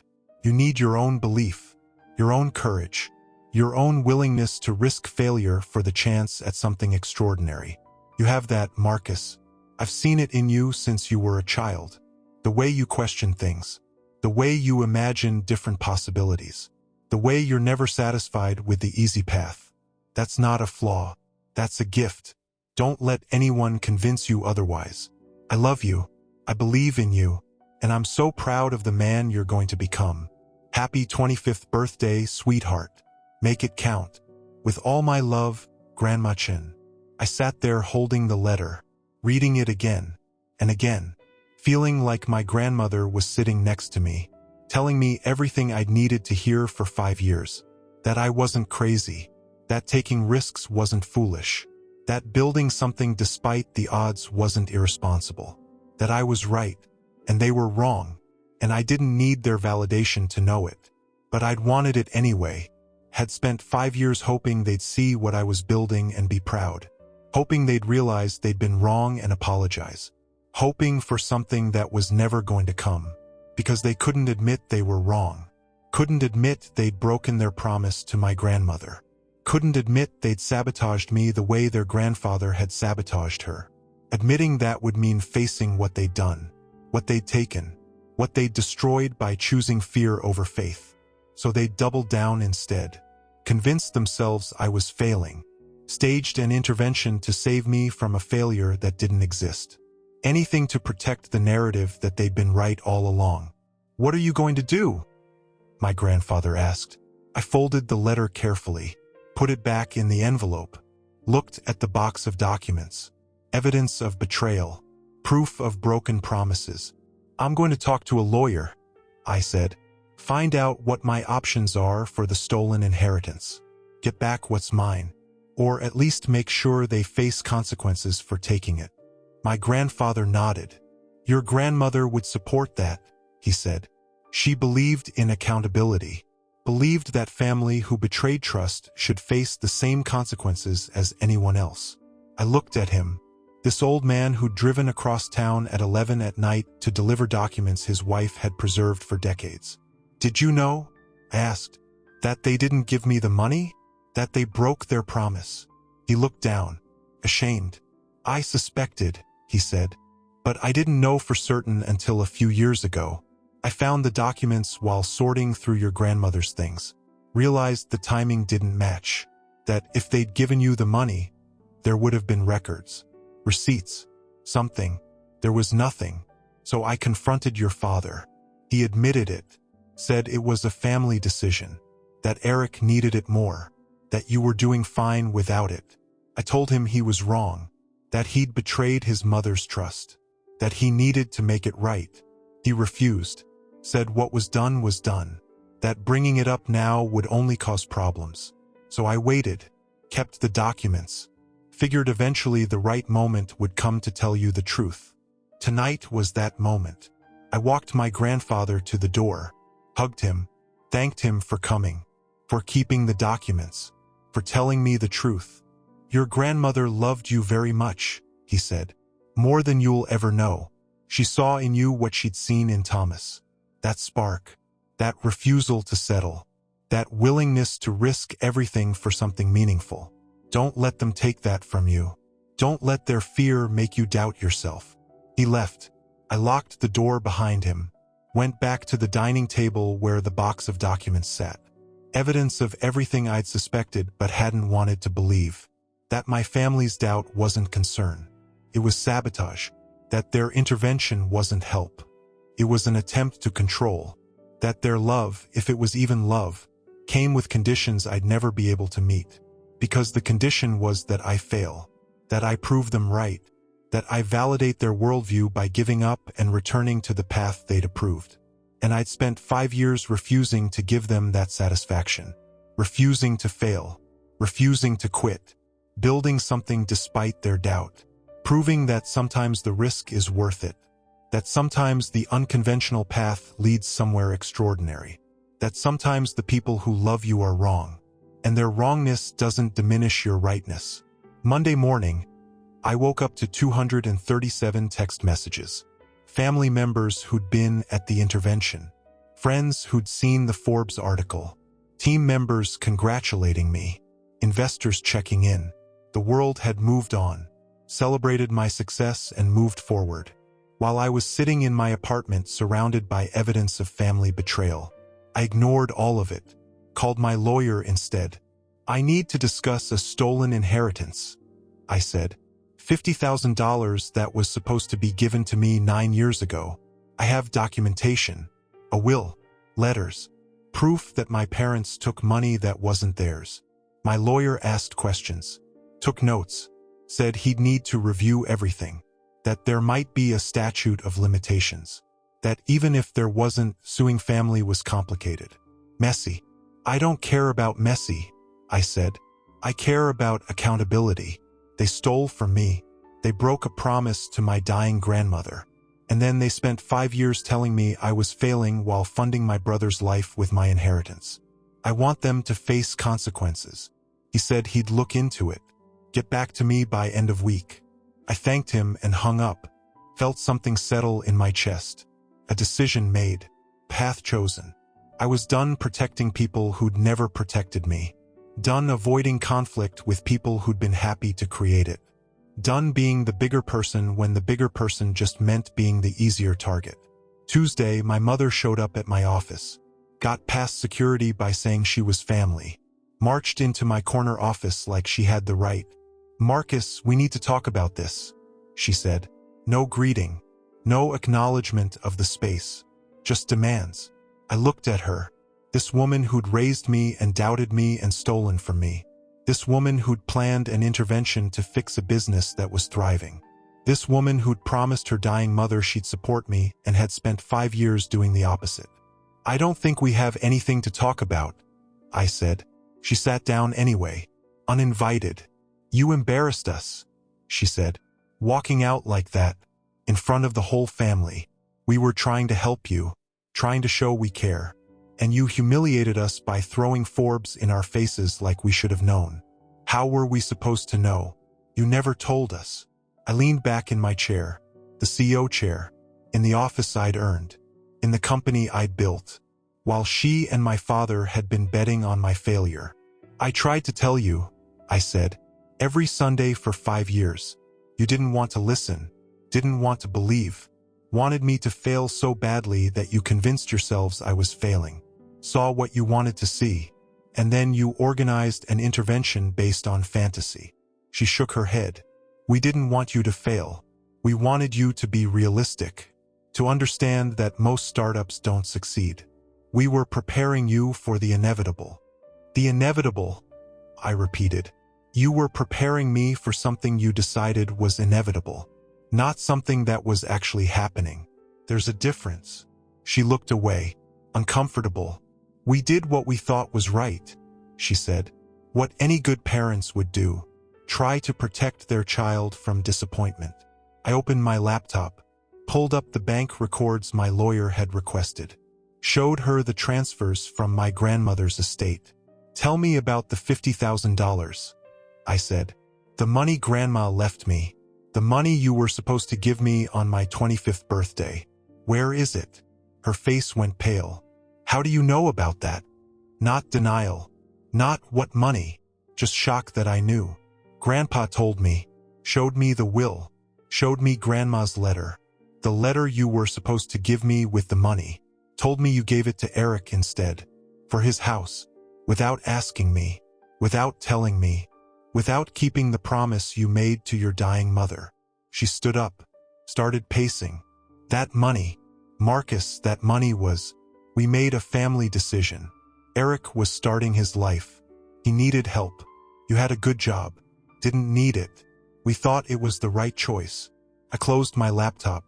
You need your own belief, your own courage, your own willingness to risk failure for the chance at something extraordinary. You have that, Marcus. I've seen it in you since you were a child. The way you question things, the way you imagine different possibilities, the way you're never satisfied with the easy path. That's not a flaw. That's a gift. Don't let anyone convince you otherwise. I love you. I believe in you. And I'm so proud of the man you're going to become. Happy 25th birthday, sweetheart. Make it count. With all my love, Grandma Chin. I sat there holding the letter, reading it again and again, feeling like my grandmother was sitting next to me, telling me everything I'd needed to hear for 5 years. That I wasn't crazy, that taking risks wasn't foolish, that building something despite the odds wasn't irresponsible, that I was right, and they were wrong, and I didn't need their validation to know it. But I'd wanted it anyway, had spent 5 years hoping they'd see what I was building and be proud, hoping they'd realize they'd been wrong and apologize, hoping for something that was never going to come, because they couldn't admit they were wrong, couldn't admit they'd broken their promise to my grandmother, couldn't admit they'd sabotaged me the way their grandfather had sabotaged her. Admitting that would mean facing what they'd done, what they'd taken, what they'd destroyed by choosing fear over faith. So they doubled down instead, convinced themselves I was failing, staged an intervention to save me from a failure that didn't exist. Anything to protect the narrative that they'd been right all along. "What are you going to do?" my grandfather asked. I folded the letter carefully, put it back in the envelope, looked at the box of documents. Evidence of betrayal, proof of broken promises. "I'm going to talk to a lawyer," I said. "Find out what my options are for the stolen inheritance. Get back what's mine, or at least make sure they face consequences for taking it." My grandfather nodded. "Your grandmother would support that," he said. "She believed in accountability, believed that family who betrayed trust should face the same consequences as anyone else." I looked at him, this old man who'd driven across town at 11 at night to deliver documents his wife had preserved for decades. "Did you know," I asked, "that they didn't give me the money? That they broke their promise?" He looked down, ashamed. "I suspected," he said, "but I didn't know for certain until a few years ago. I found the documents while sorting through your grandmother's things. Realized the timing didn't match. That if they'd given you the money, there would have been records, receipts, something. There was nothing. So I confronted your father. He admitted it, said it was a family decision, that Eric needed it more, that you were doing fine without it. I told him he was wrong, that he'd betrayed his mother's trust, that he needed to make it right. He refused, said what was done, that bringing it up now would only cause problems. So I waited, kept the documents, figured eventually the right moment would come to tell you the truth. Tonight was that moment. I walked my grandfather to the door, hugged him, thanked him for coming, for keeping the documents, for telling me the truth. Your grandmother loved you very much, he said, more than you'll ever know. She saw in you what she'd seen in Thomas. That spark, that refusal to settle, that willingness to risk everything for something meaningful. Don't let them take that from you. Don't let their fear make you doubt yourself. He left. I locked the door behind him, went back to the dining table where the box of documents sat. Evidence of everything I'd suspected but hadn't wanted to believe. That my family's doubt wasn't concern. It was sabotage. That their intervention wasn't help. It was an attempt to control. That their love, if it was even love, came with conditions I'd never be able to meet. Because the condition was that I fail, that I prove them right, that I validate their worldview by giving up and returning to the path they'd approved. And I'd spent 5 years refusing to give them that satisfaction, refusing to fail, refusing to quit, building something despite their doubt, proving that sometimes the risk is worth it, that sometimes the unconventional path leads somewhere extraordinary, that sometimes the people who love you are wrong, and their wrongness doesn't diminish your rightness. Monday morning, I woke up to 237 text messages. Family members who'd been at the intervention, friends who'd seen the Forbes article, team members congratulating me, investors checking in. The world had moved on, celebrated my success and moved forward. While I was sitting in my apartment surrounded by evidence of family betrayal, I ignored all of it, called my lawyer instead. "I need to discuss a stolen inheritance," I said. $50,000 that was supposed to be given to me 9 years ago. I have documentation, a will, letters, proof that my parents took money that wasn't theirs. My lawyer asked questions, took notes, said he'd need to review everything, that there might be a statute of limitations. That even if there wasn't, suing family was complicated. Messy. I don't care about messy, I said. I care about accountability. They stole from me. They broke a promise to my dying grandmother. And then they spent 5 years telling me I was failing while funding my brother's life with my inheritance. I want them to face consequences. He said he'd look into it. Get back to me by end of week. I thanked him and hung up. Felt something settle in my chest. A decision made. Path chosen. I was done protecting people who'd never protected me. Done avoiding conflict with people who'd been happy to create it. Done being the bigger person when the bigger person just meant being the easier target. Tuesday, my mother showed up at my office. Got past security by saying she was family. Marched into my corner office like she had the right. "Marcus, we need to talk about this," she said. No greeting. No acknowledgement of the space. Just demands. I looked at her. This woman who'd raised me and doubted me and stolen from me. This woman who'd planned an intervention to fix a business that was thriving. This woman who'd promised her dying mother she'd support me and had spent 5 years doing the opposite. "I don't think we have anything to talk about," I said. She sat down anyway, uninvited. "You embarrassed us," she said. "Walking out like that, in front of the whole family. We were trying to help you, trying to show we care. And you humiliated us by throwing Forbes in our faces like we should have known. How were we supposed to know? You never told us." I leaned back in my chair, the CEO chair, in the office I'd earned, in the company I'd built, while she and my father had been betting on my failure. "I tried to tell you," I said, "every Sunday for 5 years. You didn't want to listen, didn't want to believe, wanted me to fail so badly that you convinced yourselves I was failing. Saw what you wanted to see, and then you organized an intervention based on fantasy." She shook her head. "We didn't want you to fail. We wanted you to be realistic, to understand that most startups don't succeed. We were preparing you for the inevitable." "The inevitable," I repeated. "You were preparing me for something you decided was inevitable, not something that was actually happening. There's a difference." She looked away, uncomfortable. "We did what we thought was right," she said. "What any good parents would do. Try to protect their child from disappointment." I opened my laptop, pulled up the bank records my lawyer had requested, showed her the transfers from my grandmother's estate. "Tell me about the $50,000, I said. "The money Grandma left me. The money you were supposed to give me on my 25th birthday. Where is it?" Her face went pale. "How do you know about that?" Not denial. Not what money. Just shock that I knew. "Grandpa told me. Showed me the will. Showed me Grandma's letter. The letter you were supposed to give me with the money. Told me you gave it to Eric instead. For his house. Without asking me. Without telling me. Without keeping the promise you made to your dying mother." She stood up. Started pacing. "That money. Marcus, that money was... We made a family decision. Eric was starting his life. He needed help. You had a good job. Didn't need it. We thought it was the right choice." I closed my laptop.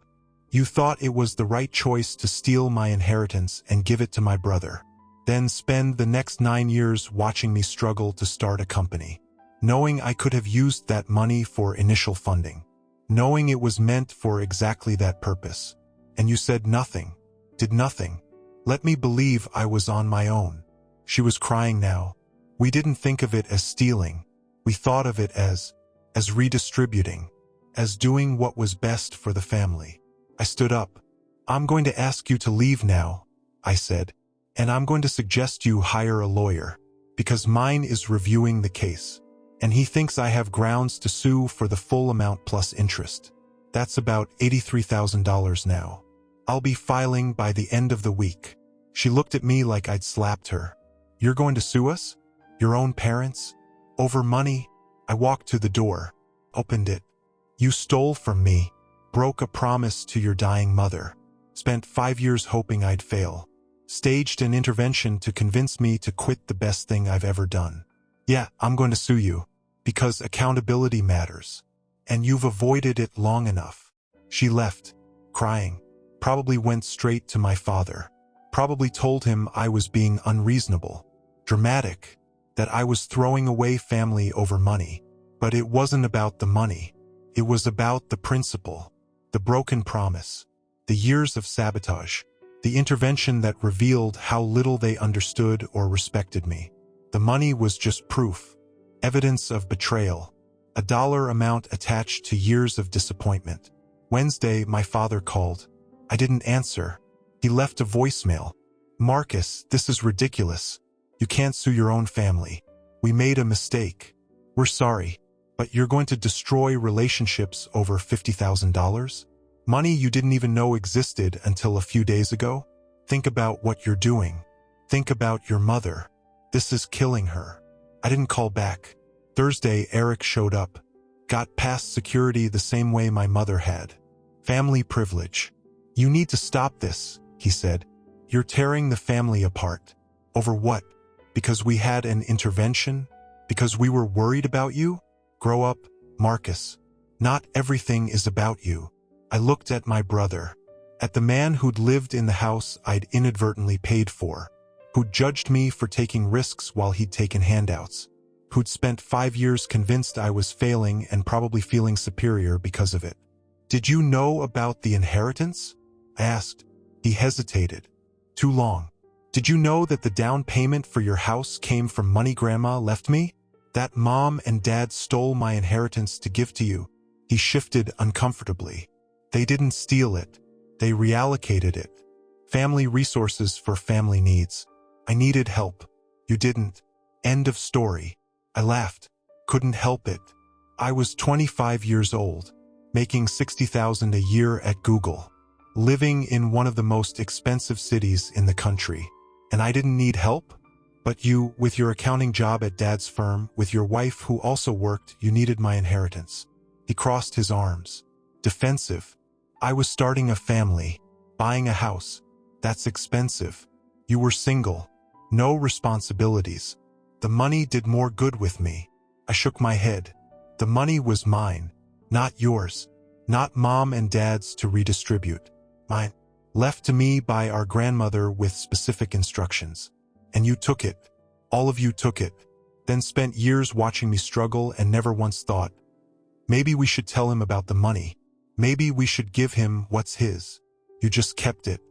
"You thought it was the right choice to steal my inheritance and give it to my brother. Then spend the next 9 years watching me struggle to start a company. Knowing I could have used that money for initial funding. Knowing it was meant for exactly that purpose. And you said nothing. Did nothing. Let me believe I was on my own." She was crying now. "We didn't think of it as stealing. We thought of it as redistributing. As doing what was best for the family." I stood up. "I'm going to ask you to leave now," I said. "And I'm going to suggest you hire a lawyer. Because mine is reviewing the case. And he thinks I have grounds to sue for the full amount plus interest. That's about $83,000 now. I'll be filing by the end of the week." She looked at me like I'd slapped her. "You're going to sue us? Your own parents? Over money?" I walked to the door, opened it. "You stole from me, broke a promise to your dying mother, spent 5 years hoping I'd fail, staged an intervention to convince me to quit the best thing I've ever done. Yeah, I'm going to sue you, because accountability matters. And you've avoided it long enough." She left, crying. Probably went straight to my father. Probably told him I was being unreasonable, dramatic, that I was throwing away family over money. But it wasn't about the money. It was about the principle, the broken promise, the years of sabotage, the intervention that revealed how little they understood or respected me. The money was just proof, evidence of betrayal, a dollar amount attached to years of disappointment. Wednesday, my father called. I didn't answer. He left a voicemail. "Marcus, this is ridiculous. You can't sue your own family. We made a mistake. We're sorry, but you're going to destroy relationships over $50,000? Money you didn't even know existed until a few days ago? Think about what you're doing. Think about your mother. This is killing her." I didn't call back. Thursday, Eric showed up. Got past security the same way my mother had. "Family privilege. You need to stop this," he said. "You're tearing the family apart." "Over what? Because we had an intervention? Because we were worried about you? Grow up, Marcus. Not everything is about you." I looked at my brother, at the man who'd lived in the house I'd inadvertently paid for, who'd judged me for taking risks while he'd taken handouts, who'd spent 5 years convinced I was failing and probably feeling superior because of it. "Did you know about the inheritance?" I asked. He hesitated. "Too long. Did you know that the down payment for your house came from money Grandma left me? That Mom and Dad stole my inheritance to give to you." He shifted uncomfortably. "They didn't steal it. They reallocated it. Family resources for family needs. I needed help. You didn't. End of story." I laughed. Couldn't help it. I was 25 years old, making $60,000 a year at Google, living in one of the most expensive cities in the country. And I didn't need help? "But you, with your accounting job at Dad's firm, with your wife who also worked, you needed my inheritance." He crossed his arms. Defensive. "I was starting a family, buying a house. That's expensive. You were single. No responsibilities. The money did more good with me." I shook my head. "The money was mine, not yours. Not Mom and Dad's to redistribute. Mine. Left to me by our grandmother with specific instructions. And you took it. All of you took it. Then spent years watching me struggle and never once thought, maybe we should tell him about the money. Maybe we should give him what's his. You just kept it.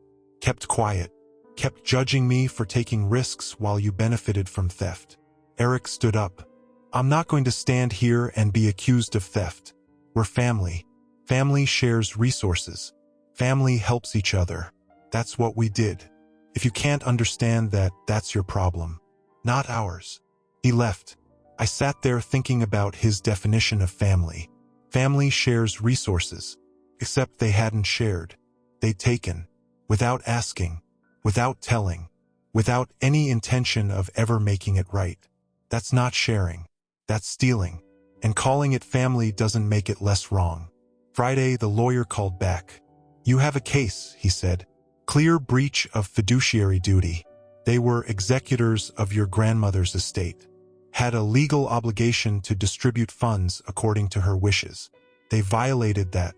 Kept quiet. Kept judging me for taking risks while you benefited from theft." Eric stood up. "I'm not going to stand here and be accused of theft. We're family. Family shares resources. Family helps each other. That's what we did. If you can't understand that, that's your problem. Not ours." He left. I sat there thinking about his definition of family. Family shares resources. Except they hadn't shared. They'd taken. Without asking. Without telling. Without any intention of ever making it right. That's not sharing. That's stealing. And calling it family doesn't make it less wrong. Friday, the lawyer called back. "You have a case," he said. "Clear breach of fiduciary duty. They were executors of your grandmother's estate. Had a legal obligation to distribute funds according to her wishes. They violated that.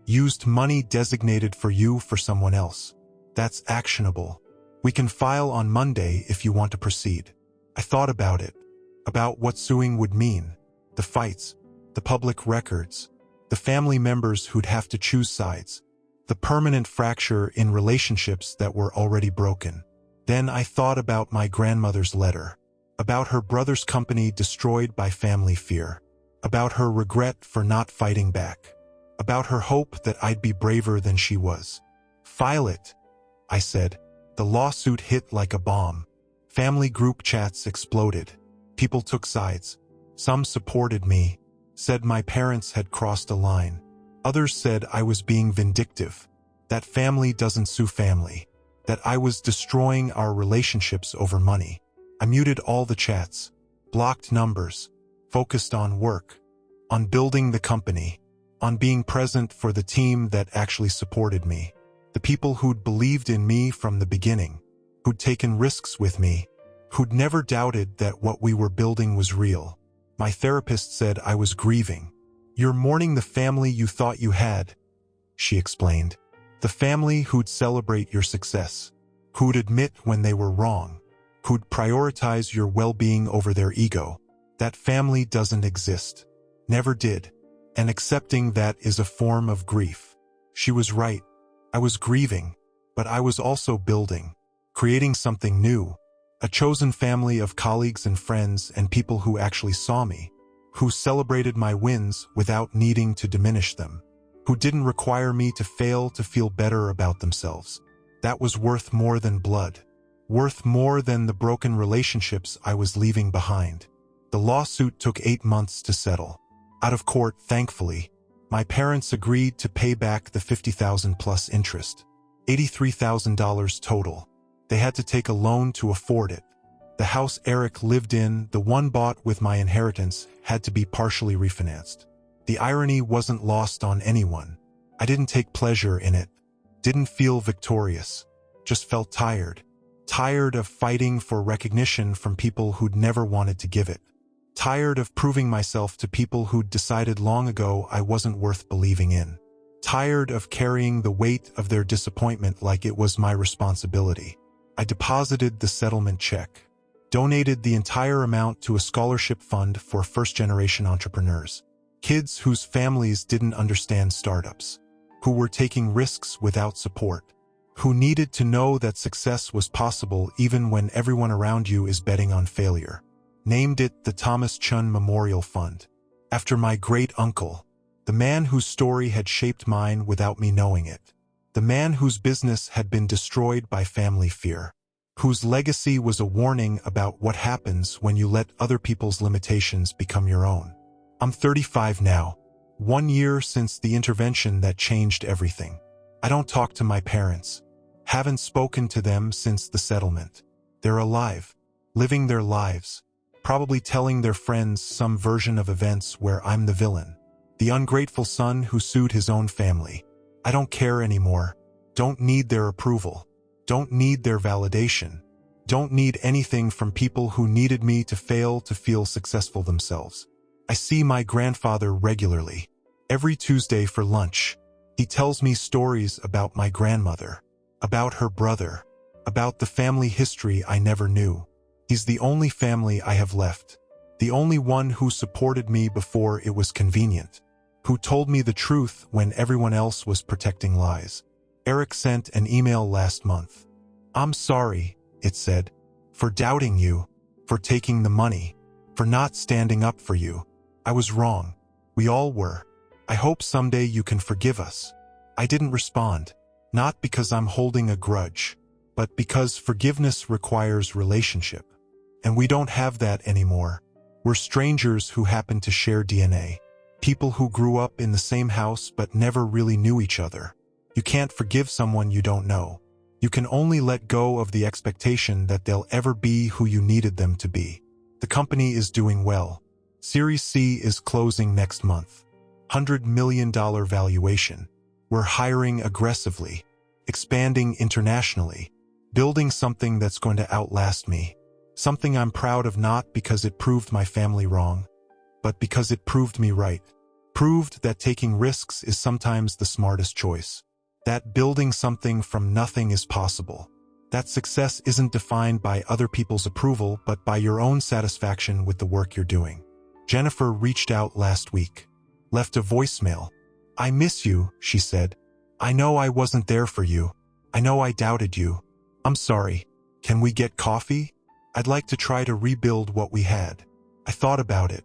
Used money designated for you for someone else. That's actionable. We can file on Monday if you want to proceed." I thought about it. About what suing would mean. The fights. The public records. The family members who'd have to choose sides. The permanent fracture in relationships that were already broken. Then I thought about my grandmother's letter. About her brother's company destroyed by family fear. About her regret for not fighting back. About her hope that I'd be braver than she was. "File it," I said. The lawsuit hit like a bomb. Family group chats exploded. People took sides. Some supported me, said my parents had crossed a line. Others said I was being vindictive, that family doesn't sue family, that I was destroying our relationships over money. I muted all the chats, blocked numbers, focused on work, on building the company, on being present for the team that actually supported me, the people who'd believed in me from the beginning, who'd taken risks with me, who'd never doubted that what we were building was real. My therapist said I was grieving. "You're mourning the family you thought you had," she explained. The family who'd celebrate your success, who'd admit when they were wrong, who'd prioritize your well-being over their ego. That family doesn't exist. Never did. And accepting that is a form of grief. She was right. I was grieving, but I was also building, creating something new. A chosen family of colleagues and friends and people who actually saw me, who celebrated my wins without needing to diminish them, who didn't require me to fail to feel better about themselves. That was worth more than blood, worth more than the broken relationships I was leaving behind. The lawsuit took 8 months to settle. Out of court, thankfully, my parents agreed to pay back the $50,000 plus interest, $83,000 total. They had to take a loan to afford it. The house Eric lived in, the one bought with my inheritance, had to be partially refinanced. The irony wasn't lost on anyone. I didn't take pleasure in it, didn't feel victorious, just felt tired. Tired of fighting for recognition from people who'd never wanted to give it. Tired of proving myself to people who'd decided long ago I wasn't worth believing in. Tired of carrying the weight of their disappointment like it was my responsibility. I deposited the settlement check, donated the entire amount to a scholarship fund for first-generation entrepreneurs. Kids whose families didn't understand startups, who were taking risks without support, who needed to know that success was possible even when everyone around you is betting on failure. Named it the Thomas Chun Memorial Fund, after my great-uncle, the man whose story had shaped mine without me knowing it, the man whose business had been destroyed by family fear, whose legacy was a warning about what happens when you let other people's limitations become your own. I'm 35 now, 1 year since the intervention that changed everything. I don't talk to my parents, haven't spoken to them since the settlement. They're alive, living their lives, probably telling their friends some version of events where I'm the villain, the ungrateful son who sued his own family. I don't care anymore, don't need their approval, don't need their validation, don't need anything from people who needed me to fail to feel successful themselves. I see my grandfather regularly, every Tuesday for lunch. He tells me stories about my grandmother, about her brother, about the family history I never knew. He's the only family I have left, the only one who supported me before it was convenient, who told me the truth when everyone else was protecting lies. Eric sent an email last month. I'm sorry, it said, for doubting you, for taking the money, for not standing up for you. I was wrong. We all were. I hope someday you can forgive us. I didn't respond, not because I'm holding a grudge, but because forgiveness requires relationship. And we don't have that anymore. We're strangers who happen to share DNA. People who grew up in the same house but never really knew each other. You can't forgive someone you don't know. You can only let go of the expectation that they'll ever be who you needed them to be. The company is doing well. Series C is closing next month. $100 million valuation. We're hiring aggressively, expanding internationally, building something that's going to outlast me. Something I'm proud of, not because it proved my family wrong, but because it proved me right. Proved that taking risks is sometimes the smartest choice. That building something from nothing is possible. That success isn't defined by other people's approval but by your own satisfaction with the work you're doing. Jennifer reached out last week. Left a voicemail. I miss you, she said. I know I wasn't there for you. I know I doubted you. I'm sorry. Can we get coffee? I'd like to try to rebuild what we had. I thought about it.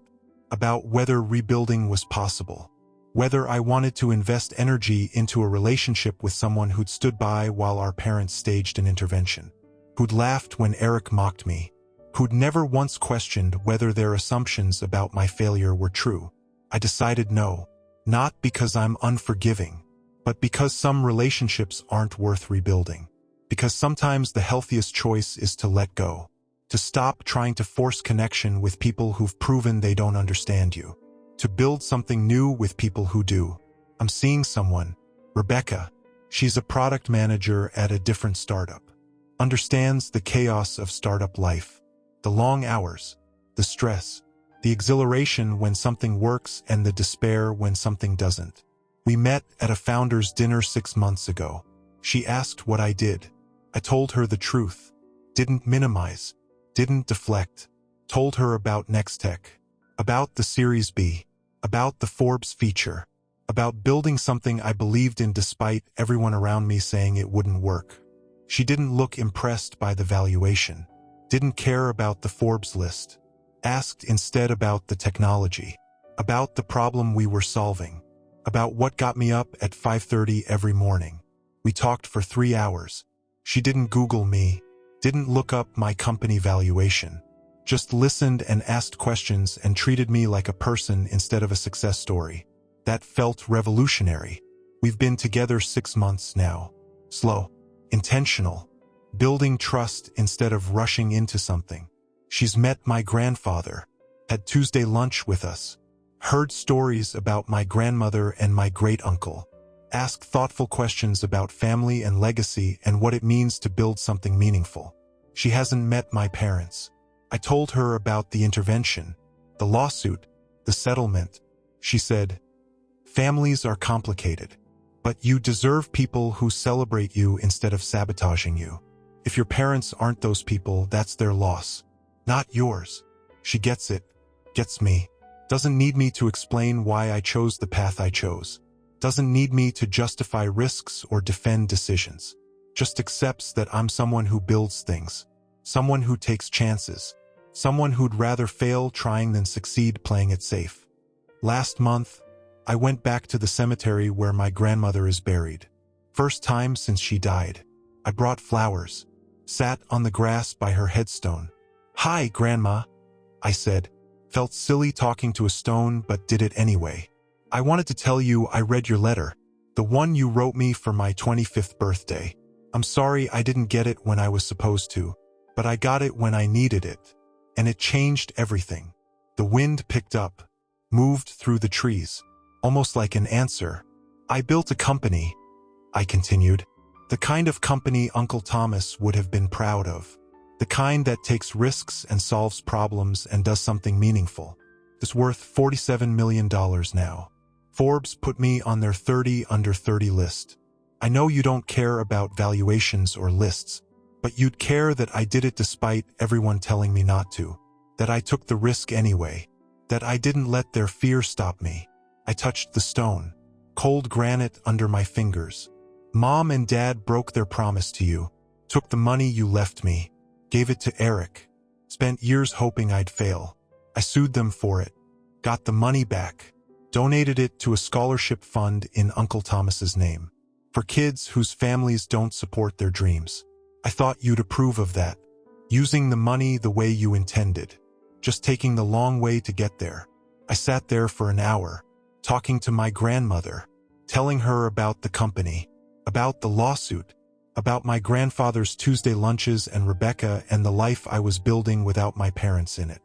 About whether rebuilding was possible. Whether I wanted to invest energy into a relationship with someone who'd stood by while our parents staged an intervention. Who'd laughed when Eric mocked me. Who'd never once questioned whether their assumptions about my failure were true. I decided no. Not because I'm unforgiving, but because some relationships aren't worth rebuilding. Because sometimes the healthiest choice is to let go. To stop trying to force connection with people who've proven they don't understand you. To build something new with people who do. I'm seeing someone, Rebecca. She's a product manager at a different startup. Understands the chaos of startup life. The long hours, the stress, the exhilaration when something works and the despair when something doesn't. We met at a founder's dinner 6 months ago. She asked what I did. I told her the truth. Didn't minimize. Didn't deflect. Told her about Nextech. About the Series B. About the Forbes feature. About building something I believed in despite everyone around me saying it wouldn't work. She didn't look impressed by the valuation. Didn't care about the Forbes list. Asked instead about the technology. About the problem we were solving. About what got me up at 5:30 every morning. We talked for 3 hours. She didn't Google me. Didn't look up my company valuation. Just listened and asked questions and treated me like a person instead of a success story. That felt revolutionary. We've been together 6 months now. Slow. Intentional. Building trust instead of rushing into something. She's met my grandfather. Had Tuesday lunch with us. Heard stories about my grandmother and my great-uncle. Asked thoughtful questions about family and legacy and what it means to build something meaningful. She hasn't met my parents. I told her about the intervention, the lawsuit, the settlement. She said, "Families are complicated, but you deserve people who celebrate you instead of sabotaging you. If your parents aren't those people, that's their loss, not yours." She gets it, gets me. Doesn't need me to explain why I chose the path I chose. Doesn't need me to justify risks or defend decisions. Just accepts that I'm someone who builds things. Someone who takes chances. Someone who'd rather fail trying than succeed playing it safe. Last month, I went back to the cemetery where my grandmother is buried. First time since she died. I brought flowers. Sat on the grass by her headstone. "Hi, Grandma," I said. Felt silly talking to a stone, but did it anyway. "I wanted to tell you I read your letter. The one you wrote me for my 25th birthday. I'm sorry I didn't get it when I was supposed to, but I got it when I needed it. And it changed everything." The wind picked up, moved through the trees, almost like an answer. "I built a company," I continued. "The kind of company Uncle Thomas would have been proud of. The kind that takes risks and solves problems and does something meaningful. It's worth $47 million now. Forbes put me on their 30 under 30 list. I know you don't care about valuations or lists, but you'd care that I did it despite everyone telling me not to. That I took the risk anyway. That I didn't let their fear stop me. I touched the stone. Cold granite under my fingers. Mom and Dad broke their promise to you. Took the money you left me. Gave it to Eric. Spent years hoping I'd fail. I sued them for it. Got the money back. Donated it to a scholarship fund in Uncle Thomas's name. For kids whose families don't support their dreams. I thought you'd approve of that. Using the money the way you intended. Just taking the long way to get there. I sat there for an hour, talking to my grandmother, telling her about the company, about the lawsuit, about my grandfather's Tuesday lunches and Rebecca and the life I was building without my parents in it.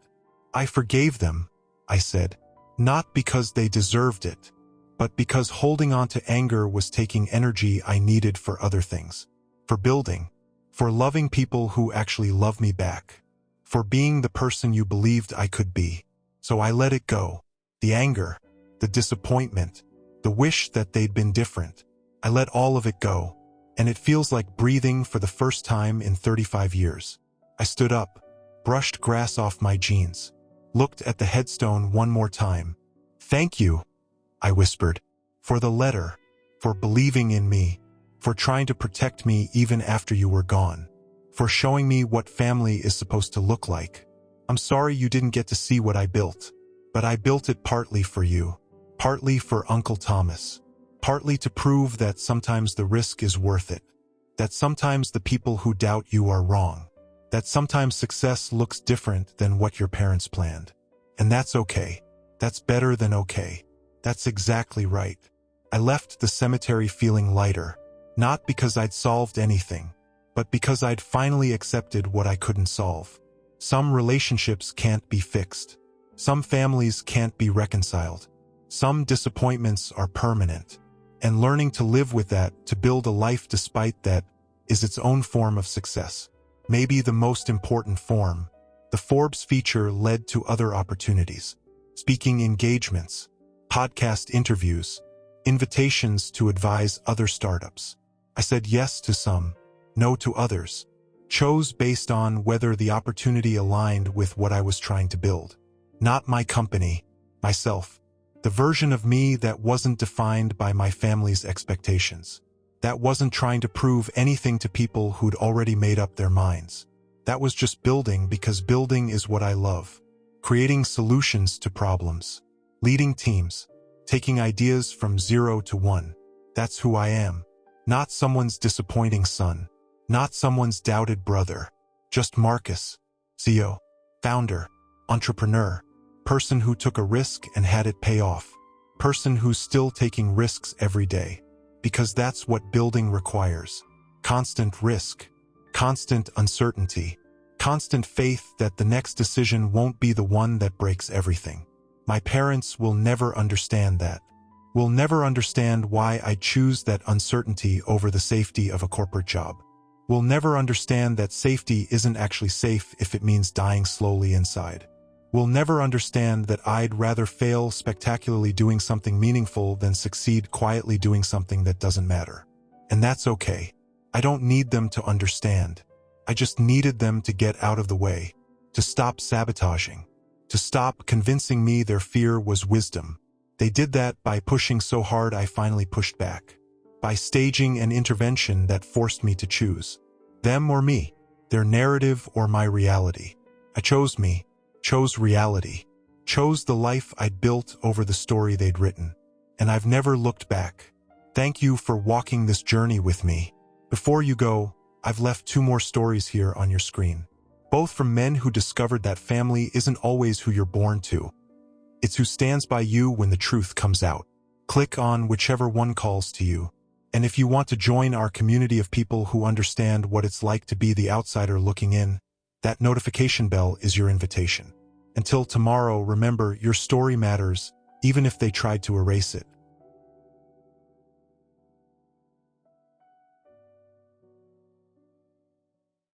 I forgave them, I said, not because they deserved it, but because holding on to anger was taking energy I needed for other things. For building. For loving people who actually love me back. For being the person you believed I could be. So I let it go. The anger, the disappointment, the wish that they'd been different. I let all of it go. And it feels like breathing for the first time in 35 years. I stood up, brushed grass off my jeans, looked at the headstone one more time. "Thank you," I whispered, "for the letter, for believing in me, for trying to protect me even after you were gone, for showing me what family is supposed to look like. I'm sorry you didn't get to see what I built, but I built it partly for you, partly for Uncle Thomas. Partly to prove that sometimes the risk is worth it. That sometimes the people who doubt you are wrong. That sometimes success looks different than what your parents planned. And that's okay. That's better than okay. That's exactly right." I left the cemetery feeling lighter, not because I'd solved anything, but because I'd finally accepted what I couldn't solve. Some relationships can't be fixed. Some families can't be reconciled. Some disappointments are permanent. And learning to live with that, to build a life despite that, is its own form of success. Maybe the most important form. The Forbes feature led to other opportunities. Speaking engagements, podcast interviews, invitations to advise other startups. I said yes to some, no to others. Chose based on whether the opportunity aligned with what I was trying to build. Not my company, myself. The version of me that wasn't defined by my family's expectations. That wasn't trying to prove anything to people who'd already made up their minds. That was just building because building is what I love. Creating solutions to problems. Leading teams. Taking ideas from 0 to 1. That's who I am. Not someone's disappointing son. Not someone's doubted brother. Just Marcus. CEO. Founder. Entrepreneur. Person who took a risk and had it pay off. Person who's still taking risks every day. Because that's what building requires. Constant risk. Constant uncertainty. Constant faith that the next decision won't be the one that breaks everything. My parents will never understand that. Will never understand why I choose that uncertainty over the safety of a corporate job. Will never understand that safety isn't actually safe if it means dying slowly inside. Will never understand that I'd rather fail spectacularly doing something meaningful than succeed quietly doing something that doesn't matter. And that's okay. I don't need them to understand. I just needed them to get out of the way, to stop sabotaging, to stop convincing me their fear was wisdom. They did that by pushing so hard I finally pushed back, by staging an intervention that forced me to choose. Them or me, their narrative or my reality. I chose me. Chose reality. Chose the life I'd built over the story they'd written. And I've never looked back. Thank you for walking this journey with me. Before you go, I've left 2 more stories here on your screen. Both from men who discovered that family isn't always who you're born to. It's who stands by you when the truth comes out. Click on whichever one calls to you. And if you want to join our community of people who understand what it's like to be the outsider looking in, that notification bell is your invitation. Until tomorrow, remember, your story matters, even if they tried to erase it.